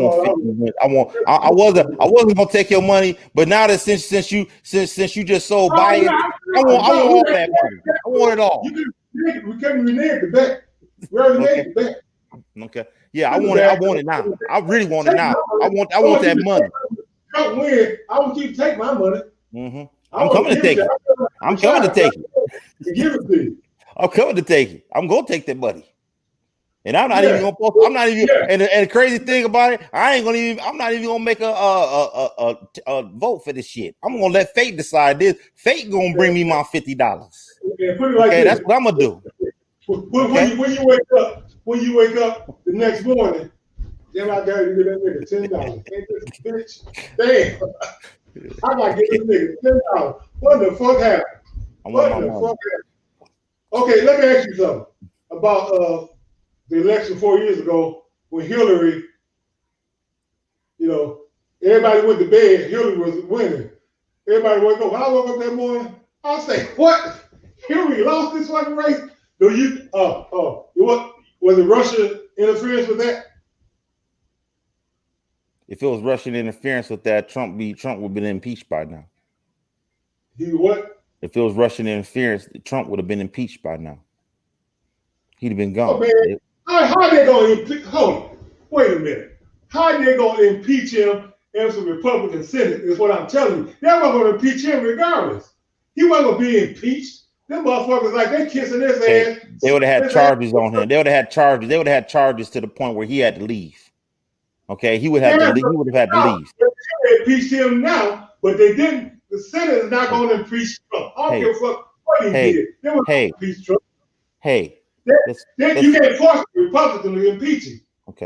wasn't gonna take your money, but now that since you just sold Biden, I want all that money. I want it all. We couldn't renege the bet. We already made the bet. Okay. Yeah, I want it now. I really want it now. I want that money. Don't win. I want you to take my money. Mm-hmm. I'm coming to take it. I'm coming to take it. Give it to you. I'm coming to take it. I'm gonna take that money. And I'm not even gonna post. I'm not even. And the crazy thing about it, I'm not even gonna make a vote for this shit. I'm gonna let fate decide this. Fate gonna bring me my $50. Okay, that's what I'm gonna do. When you wake up the next morning, then I gotta give that nigga $10. Bitch, damn! I gotta give this nigga $10. What the fuck happened? What the fuck happened? Okay, let me ask you something about the election 4 years ago when Hillary, everybody went to bed, Hillary was winning. Everybody woke up. When I woke up that morning, I say, what? Hillary lost this fucking race? Was it Russia interference with that? If it was Russian interference with that, Trump would have been impeached by now. He what? If it was Russian interference, Trump would have been impeached by now. He'd have been gone. Oh, man. How they gonna impeach? Hold on. Wait a minute. How they gonna impeach him and some Republican Senate, is what I'm telling you. They're not going to impeach him regardless. He wasn't going to be impeached. Them motherfuckers, like, they kissing his ass. They would have had charges on him. They would have had charges. They would have had charges to the point where he had to leave. Okay, he would have to leave. He would have had to leave. They impeached him now, but they didn't. The Senate is not going to impeach Trump. I don't give a fuck what he did. They were going to impeach Trump. You can't force the Republicans to impeach him. Okay.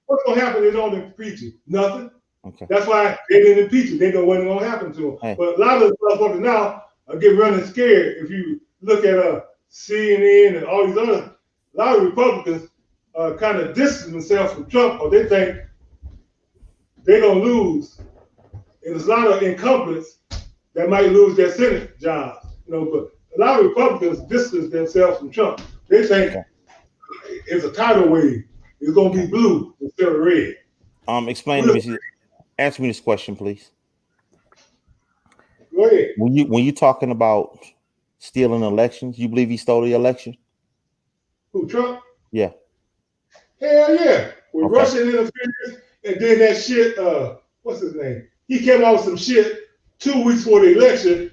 What's going to happen? They don't impeach him. Nothing. Okay. That's why they didn't impeach him. They know what's going to happen to him. Hey. But a lot of the motherfuckers now are getting running scared. If you look at CNN and all these other, a lot of Republicans kind of distance themselves from Trump, or they think they're going to lose. And there's a lot of incumbents that might lose their Senate jobs. But a lot of Republicans distance themselves from Trump. They think it's a tidal wave. It's going to be blue instead of red. Explain to me. Answer me this question, please. Go ahead. When you talking about stealing elections, you believe he stole the election? Who, Trump? Yeah. Hell yeah. With Russian interference and then that shit, what's his name? He came out with some shit 2 weeks before the election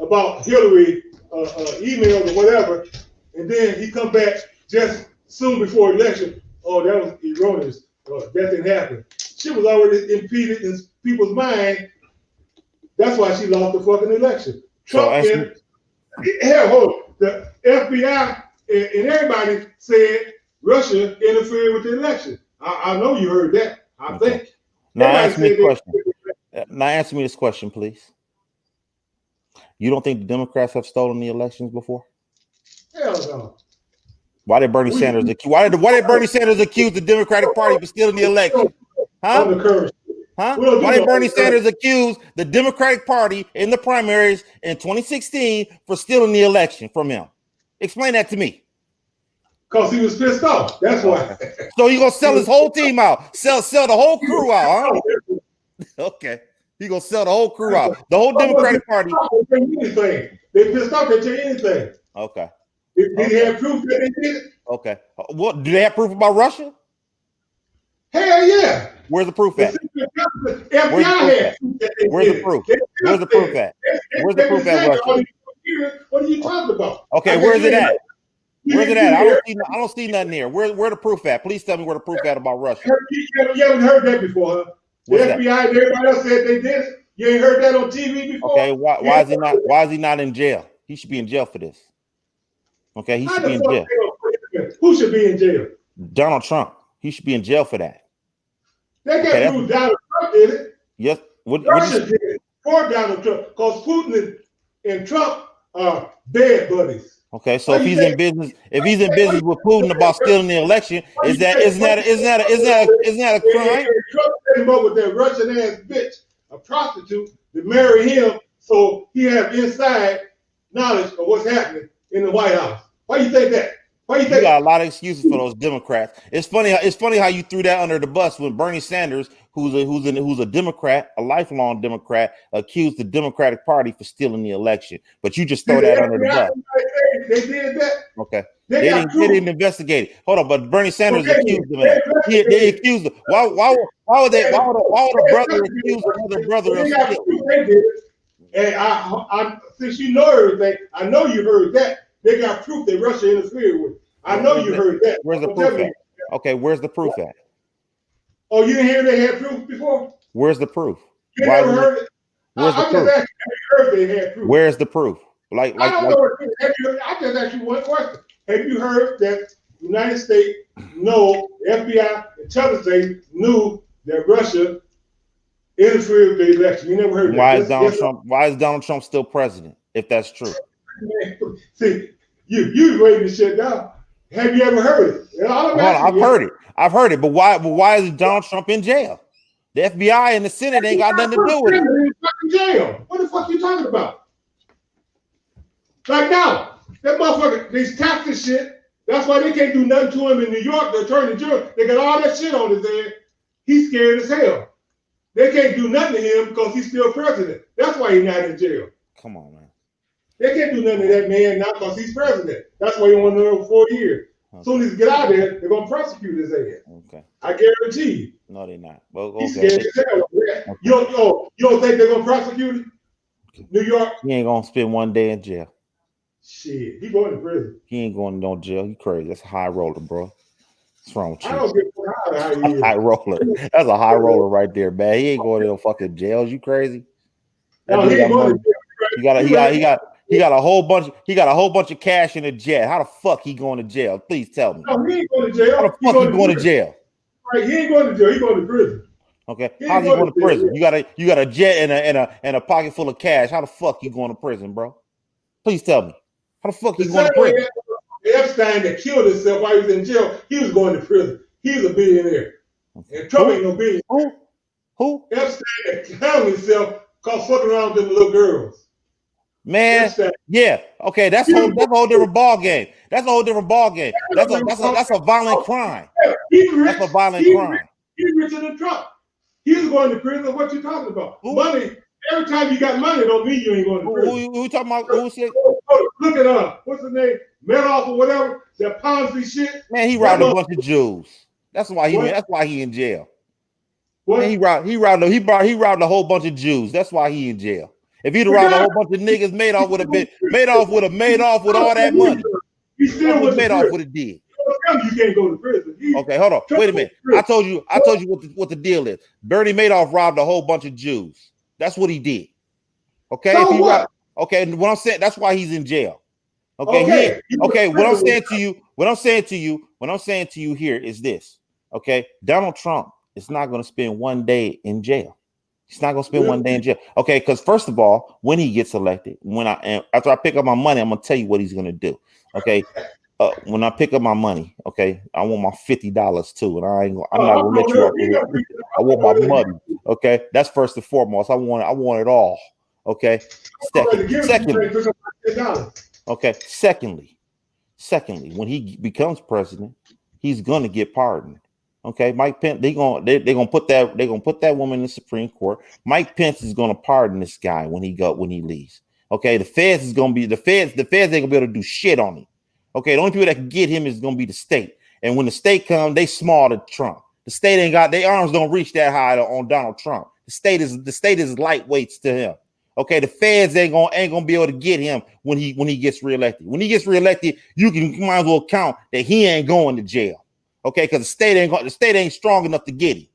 about Hillary emails or whatever, and then he come back just soon before election. Oh, that was erroneous. That didn't happen. She was already impeded in people's mind. That's why she lost the fucking election. Trump hold on. The FBI and everybody said Russia interfered with the election. I know you heard that. I think. Now answer me this question, please. You don't think the Democrats have stolen the elections before? Hell no. Why did Bernie Sanders accuse the Democratic Party for stealing the election? Huh? Why did Bernie Sanders accuse the Democratic Party in the primaries in 2016 for stealing the election from him? Explain that to me. Because he was pissed off. That's why. So you gonna sell his whole team out? Sell the whole crew out, huh? Okay. He gonna sell the whole crew out. The whole Democratic Party. They pissed off, they tell you anything. Okay. Did they have proof that they did it? Okay. What do they have proof about Russia? Hell yeah. Where's the proof at? FBI had proof that they Where's the proof? Where's the proof at? Where's the proof at Russia? What are you talking about? Okay, where's it at? Where's it at? I don't see nothing here. Where the proof at? Please tell me where the proof at about Russia. You haven't heard that before, huh? The FBI and everybody else said they did it. You ain't heard that on TV before? Okay, why is he not in jail? He should be in jail for this. Okay, he should be in jail. Who should be in jail? Donald Trump. He should be in jail for that. They got proof Donald Trump did it. Yes. Russia did it for Donald Trump because Putin and Trump are bad buddies. Okay, so if he's in business with Putin about stealing the election, isn't that a crime? Trump set him up with that Russian ass bitch, a prostitute, to marry him, so he have inside knowledge of what's happening in the White House. Why you think that? Why you think? You got a lot of excuses for those Democrats. It's funny how you threw that under the bus when Bernie Sanders, who's a Democrat, a lifelong Democrat, accused the Democratic Party for stealing the election. But you just throw that under the bus. They did that. Okay. They didn't investigate it. Hold on, but Bernie Sanders accused them of that. They accused them. Why would a brother accuse another brother of stealing? They did it. And I since you know everything, I know you heard that. They got proof that Russia interfered with. I know you heard that. Where's the proof at? Okay, where's the proof at? Oh, you didn't hear they had proof before? Where's the proof? You never heard it? Where's the proof? Have you heard they had proof? Where's the proof? I just asked you one question. Have you heard that the United States the FBI intelligence knew that Russia interfered with the election? You never heard that. Why is Donald Trump still president, if that's true? See, you writing this shit down. Have you ever heard it? I've heard it, but why is Donald Trump in jail? The FBI and the Senate ain't got nothing to do with it. He's in jail. What the fuck you talking about? Like now, that motherfucker, these taxes shit, that's why they can't do nothing to him in New York, the attorney general. They got all that shit on his head. He's scared as hell. They can't do nothing to him because he's still president. That's why he's not in jail. Come on, man. They can't do nothing to that man now because he's president. That's why he won there for 4 years. As soon as he get out of there, they're going to prosecute his ass. Okay. I guarantee you. No, they're not. Well, okay. He's scared as hell. You don't think they're gonna prosecute him? New York? He ain't gonna spend one day in jail. Shit, he going to prison. He ain't going to no jail. You crazy? That's a high roller, bro. What's wrong with you? I don't get how he is. High roller. That's a high roller right there, man. He ain't going to no fucking jails. You crazy? No, he ain't going to jail. He got a whole bunch. He got a whole bunch of cash in the jet. How the fuck he going to jail? Please tell me. No, he ain't going to jail. How the fuck he going to jail? Right, he ain't going to jail. He going to prison. Okay, how's he going to prison? You got a jet and a pocket full of cash. How the fuck you going to prison, bro? Please tell me. How the fuck you going to prison? Epstein that killed himself while he was in jail, he was going to prison. He was a billionaire. And Trump ain't no billionaire. Who? Epstein that killed himself cause fucking around with them little girls. Man, yeah, okay, that's a whole different ball game. That's a whole different ball game. That's a violent crime. That's a violent crime. He's richer than Trump. He's going to prison. What you talking about? Money. Every time you got money, don't mean you ain't going to prison. Who talking about? Who said? Look at what's his name? Madoff or whatever. That Ponzi shit. Man, he robbed a bunch of Jews. That's why he in jail. What? Man, he robbed a whole bunch of Jews. That's why he in jail. If he'd have robbed a whole bunch of niggas, Madoff would have made off with all that money. He still was Madoff would have did. You can't go to prison. Okay, hold on. Wait a minute. I told you what the deal is. Bernie Madoff robbed a whole bunch of Jews. That's what he did. Okay. So what? Okay. What I'm saying, that's why he's in jail. Okay. What I'm saying to you here is this. Okay. Donald Trump is not going to spend one day in jail. He's not going to spend one day in jail. Okay. Because first of all, when he gets elected, after I pick up my money, I'm going to tell you what he's going to do. Okay. When I pick up my money, okay, I want my $50 too, and I'm not gonna let you off the hook. I want my money, okay. That's first and foremost. I want it all, okay. Secondly, when he becomes president, he's gonna get pardoned. Okay, Mike Pence, they're gonna put that woman in the Supreme Court. Mike Pence is gonna pardon this guy when he leaves. Okay, the feds ain't gonna be able to do shit on him. Okay, the only people that can get him is gonna be the state. And when the state comes, they small to Trump. The state ain't got their arms don't reach that high on Donald Trump. The state is lightweights to him. Okay, the feds ain't gonna be able to get him when he gets reelected. When he gets reelected, you might as well count that he ain't going to jail. Okay, because the state ain't strong enough to get him.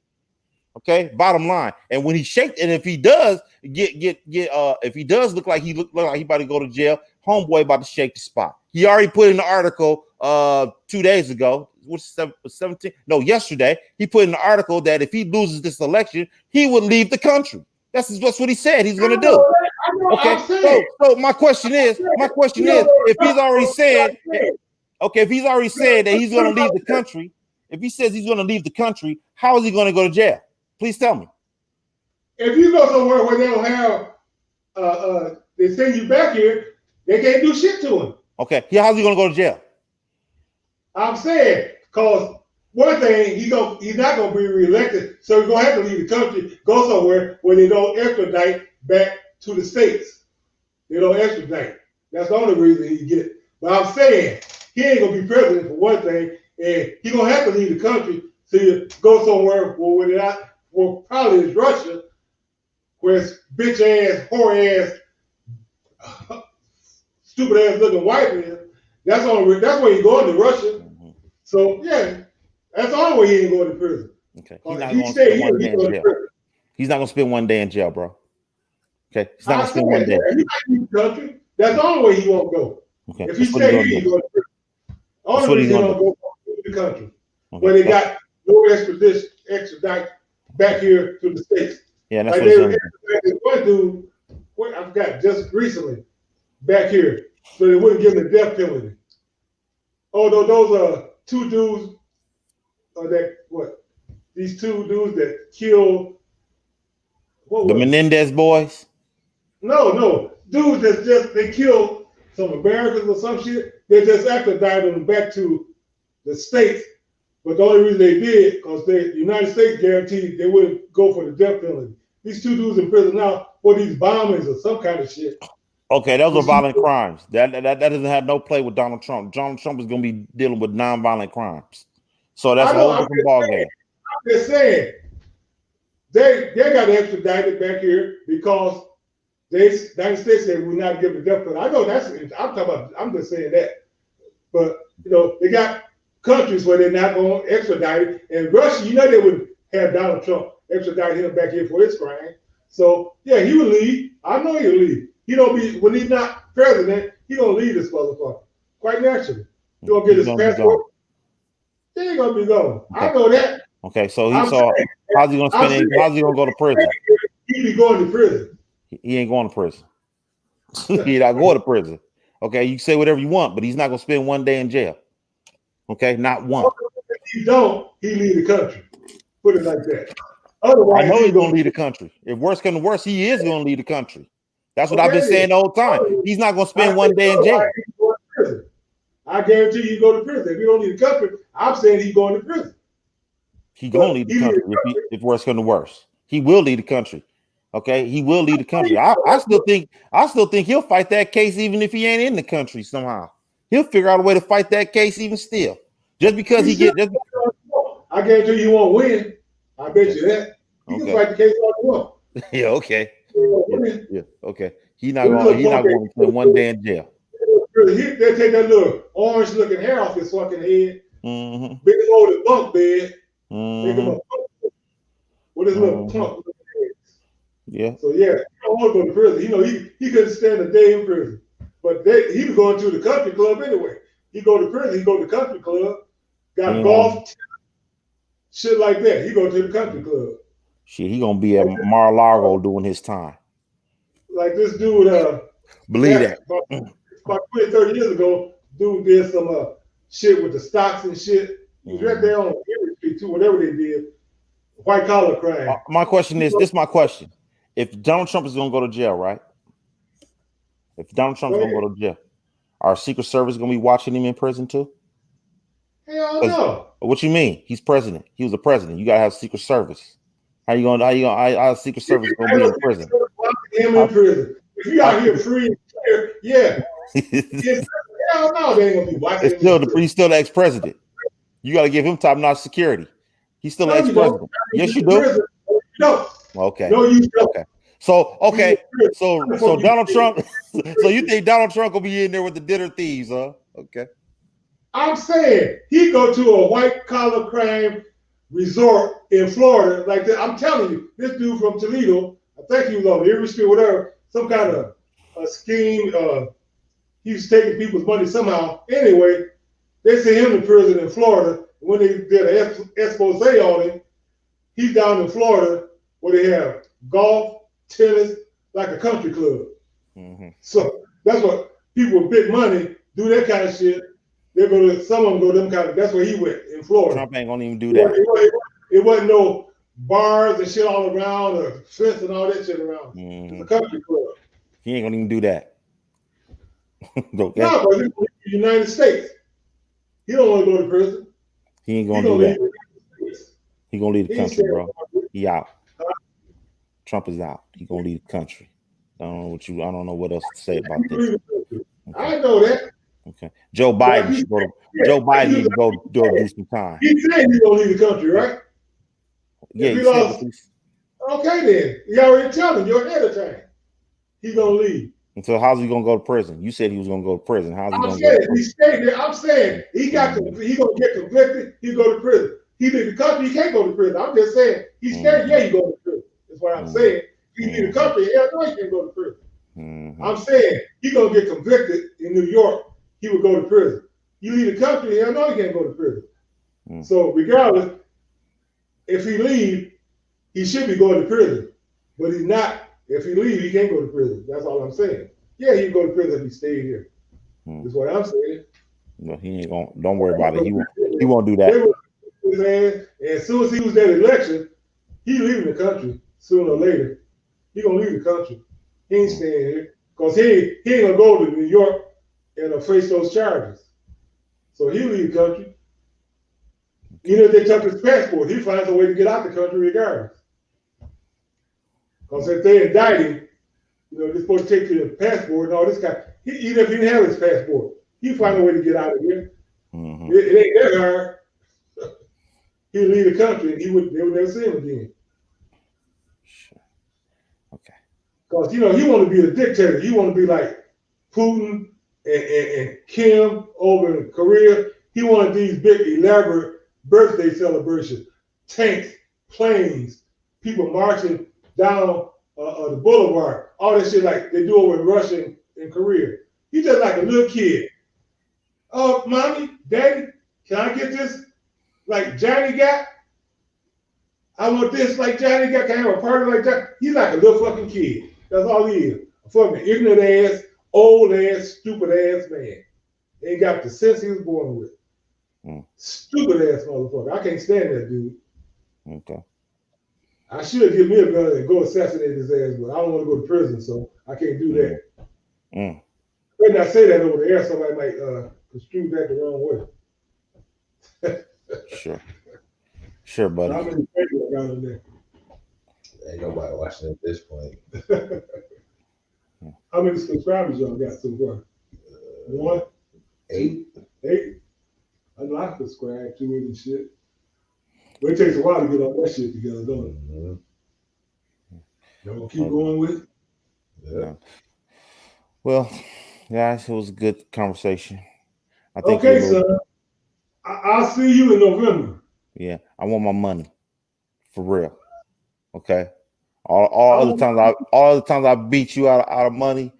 Okay, bottom line. And when he shakes, and if he does if he does look like he about to go to jail, homeboy about to shake the spot. He already put in the article 2 days ago, which is 17. No, yesterday he put in the article that if he loses this election, he would leave the country. That's what he said he's going to do. Okay, so my question is, if he's already said, if he's already said that he's going to leave the country, if he says he's going to leave the country, how is he going to go to jail? Please tell me. If you go somewhere where they don't have, they send you back here, they can't do shit to him. Okay, how's he going to go to jail? I'm saying, because one thing, he's not going to be reelected, so he's going to have to leave the country, go somewhere where they don't extradite back to the States. They don't extradite. That's the only reason he get it. But I'm saying, he ain't going to be president for one thing, and he's going to have to leave the country, so you go somewhere where probably is Russia, where it's bitch ass, whore ass, stupid ass looking white man. That's where he's going to Russia. Mm-hmm. So yeah, that's the only way he ain't going to prison. Okay, he's not going to spend one day in jail. He's not going to spend one day in jail, bro. Okay, he's not going to spend one day. He might leave the country. That's the only way he won't go. Okay, if he stay here, he's going to prison. Only reason he don't go to the country where they got no extradite back here to the States. Yeah, that's like they one dude, I forgot, just recently back here, so they wouldn't give him the death penalty. Although those are two dudes, these two dudes that killed the Menendez boys. No, dudes they killed some Americans or some shit. They just extradited them back to the States. But the only reason they did, because the United States guaranteed they wouldn't go for the death penalty. These two dudes in prison now for these bombings or some kind of shit. Okay, those are violent crimes. That doesn't have no play with Donald Trump. Donald Trump is going to be dealing with non-violent crimes. So that's a whole different ballgame. I'm just saying, they got extradited back here because the United States said we're not giving the death penalty. I know I'm just saying that. But they got countries where they're not going to extradite it. And Russia, they would have Donald Trump extradite him back here for his crime. So yeah, he would leave. I know he'll leave. When he's not president, he gonna leave this motherfucker. Quite naturally. He gonna get his passport. He ain't gonna be gone. Okay. I know that. Okay, so how's he gonna spend how's he gonna go to prison? He be going to prison. He ain't going to prison. He not going to prison. Okay, you can say whatever you want, but he's not gonna spend one day in jail. Okay, not one. If he don't, he leave the country. Put it like that. Otherwise, I know he's gonna leave the country. If worse comes to worse, he is gonna leave the country. That's what I've been saying the whole time. He's not gonna spend one day in jail. I guarantee you go to prison. If you don't leave the country, I'm saying he's going to prison. He gonna leave the country if worse comes to worse. He will leave the country. Okay, he will leave the country. I still think he'll fight that case even if he ain't in the country somehow. He'll figure out a way to fight that case even still. Just because I guarantee you won't win. I bet you that. He can fight the case all he wants. Yeah, okay. Yeah, okay. He's not going to spend one day in jail. They take that little orange looking hair off his fucking head. Mm-hmm. Big old bunk bed. Mm-hmm. With his little plump looking head. Yeah. So yeah, he don't want to go to prison. He couldn't stand a day in prison. But he was going to the country club anyway. He go to prison, he go to the country club, got golf, shit like that. He go to the country club. Shit, he gonna be at Mar-a-Lago doing his time. Like this dude, believe that. About 20, 30 years ago, dude did some shit with the stocks and shit. He was right there on Henry Street too, whatever they did. White collar crime. My question is, this is my question. If Donald Trump is gonna go to jail, right? If Donald Trump is gonna go to jail, our Secret Service gonna be watching him in prison too? Hell no. What you mean? He's president. He was the president. You gotta have Secret Service. How Secret Service gonna be in prison? Him in prison. If you out here free and clear, yeah. Hell no, they ain't gonna be watching. He's still the ex-president. You gotta give him top-notch security. He's still the ex-president. Yes, you do. No. Okay. No, you don't. Okay. So Donald Trump. So you think Donald Trump will be in there with the dinner thieves, huh? Okay. I'm saying he go to a white collar crime resort in Florida like that. I'm telling you, this dude from Toledo, I think he was on Erie Street, whatever, some kind of a scheme. He was taking people's money somehow. Anyway, they sent him to prison in Florida. When they did an expose on him, he's down in Florida where they have golf, tennis, like a country club. Mm-hmm. So that's what people with big money do, that kind of shit. They go to, some of them go to them kind of, that's where he went in Florida. Trump ain't gonna even do that. It wasn't no bars and shit all around or fence and all that shit around. Mm-hmm. It's a country club. He ain't gonna even do that. Okay. No, but he's in the United States. He don't want to go to prison. He ain't gonna do that. He gonna leave the country, bro. He out. Trump is out. He gonna leave the country. I don't know what else to say about this. Okay. I know that. Okay. Joe Biden needs to go do some time. He said he's gonna leave the country, right? Yeah. Okay then. You already told him you're ahead of time. He's gonna leave. And so how's he gonna go to prison? You said he was gonna go to prison. How's he gonna go to prison? He stayed there. I'm saying he gonna get convicted, he go to prison. He leave the country, he can't go to prison. I'm just saying he stayed, he go to prison. That's what I'm saying. He leave the country, hell no, he can't go to prison. Mm-hmm. I'm saying he gonna get convicted in New York, he would go to prison. You leave the country, hell no, he can't go to prison. Mm-hmm. So regardless, if he leave, he should be going to prison. But he's not. If he leave, he can't go to prison. That's all I'm saying. Yeah, he can go to prison if he stayed here. That's what I'm saying. No, he ain't gonna. Don't worry about it. He won't do that. And as soon as he was that election, he leaving the country sooner or later. He gonna leave the country. He ain't staying here because he ain't gonna go to New York and face those charges. So he leave the country. Even if they took his passport, he finds a way to get out the country regardless. Because if they indict him, they're supposed to take your passport and all this kind. Even if he didn't have his passport, he find a way to get out of here. Mm-hmm. It ain't that hard. He'd leave the country and they would never see him again. Because, he want to be a dictator. He want to be like Putin and Kim over in Korea. He wanted these big, elaborate birthday celebrations, tanks, planes, people marching down the boulevard, all that shit like they do over in Russia and Korea. He's just like a little kid. Oh, mommy, daddy, can I get this like Johnny got? I want this like Johnny got. Can I have a party like that? He's like a little fucking kid. That's all he is. A fucking ignorant ass, old ass, stupid ass man. Ain't got the sense he was born with. Stupid ass motherfucker. I can't stand that dude. Okay. I should give me a gun and go assassinate his ass, but I don't want to go to prison, so I can't do that. When I say that over the air, somebody might construe that the wrong way. Sure, buddy. How many people around in there? Ain't nobody watching at this point. How many subscribers y'all got so far? 1? 8. 8? I know I subscribe to it and shit. But it takes a while to get all that shit together, don't it? Mm-hmm. Y'all gonna keep going with it? Yeah. Well, guys, it was a good conversation. I think okay, son. I'll see you in November. Yeah, I want my money. For real. Okay. All the times I beat you out of money.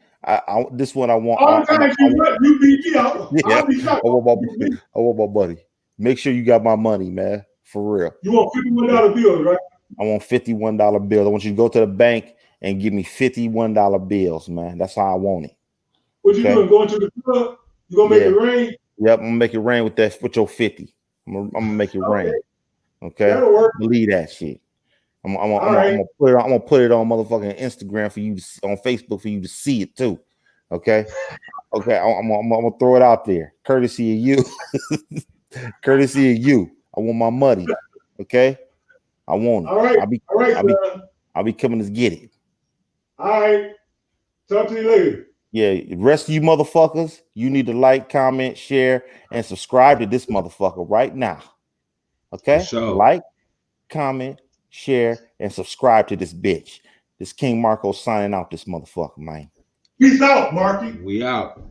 This one I want. All the times you beat me out. Yeah. I want my money. Make sure you got my money, man. For real. You want $51 bills, right? I want $51 bills. I want you to go to the bank and give me $51 bills, man. That's how I want it. What you doing? Going to the club? You gonna make it rain? Yep, I'm gonna make it rain with your 50. I'm gonna make it rain. Okay. That'll work. Believe that shit. I'm gonna put it on motherfucking Instagram for you to see, on Facebook for you to see it too. Okay. Okay. I'm gonna throw it out there. Courtesy of you. Courtesy of you. I want my money. Okay. I want it. All right. I'll be coming to get it. All right. Talk to you later. Yeah, the rest of you motherfuckers, you need to like, comment, share, and subscribe to this motherfucker right now. Okay? Sure. Like, comment, share, and subscribe to this bitch. This King Marco signing out this motherfucker, man. Peace out, Marky. We out.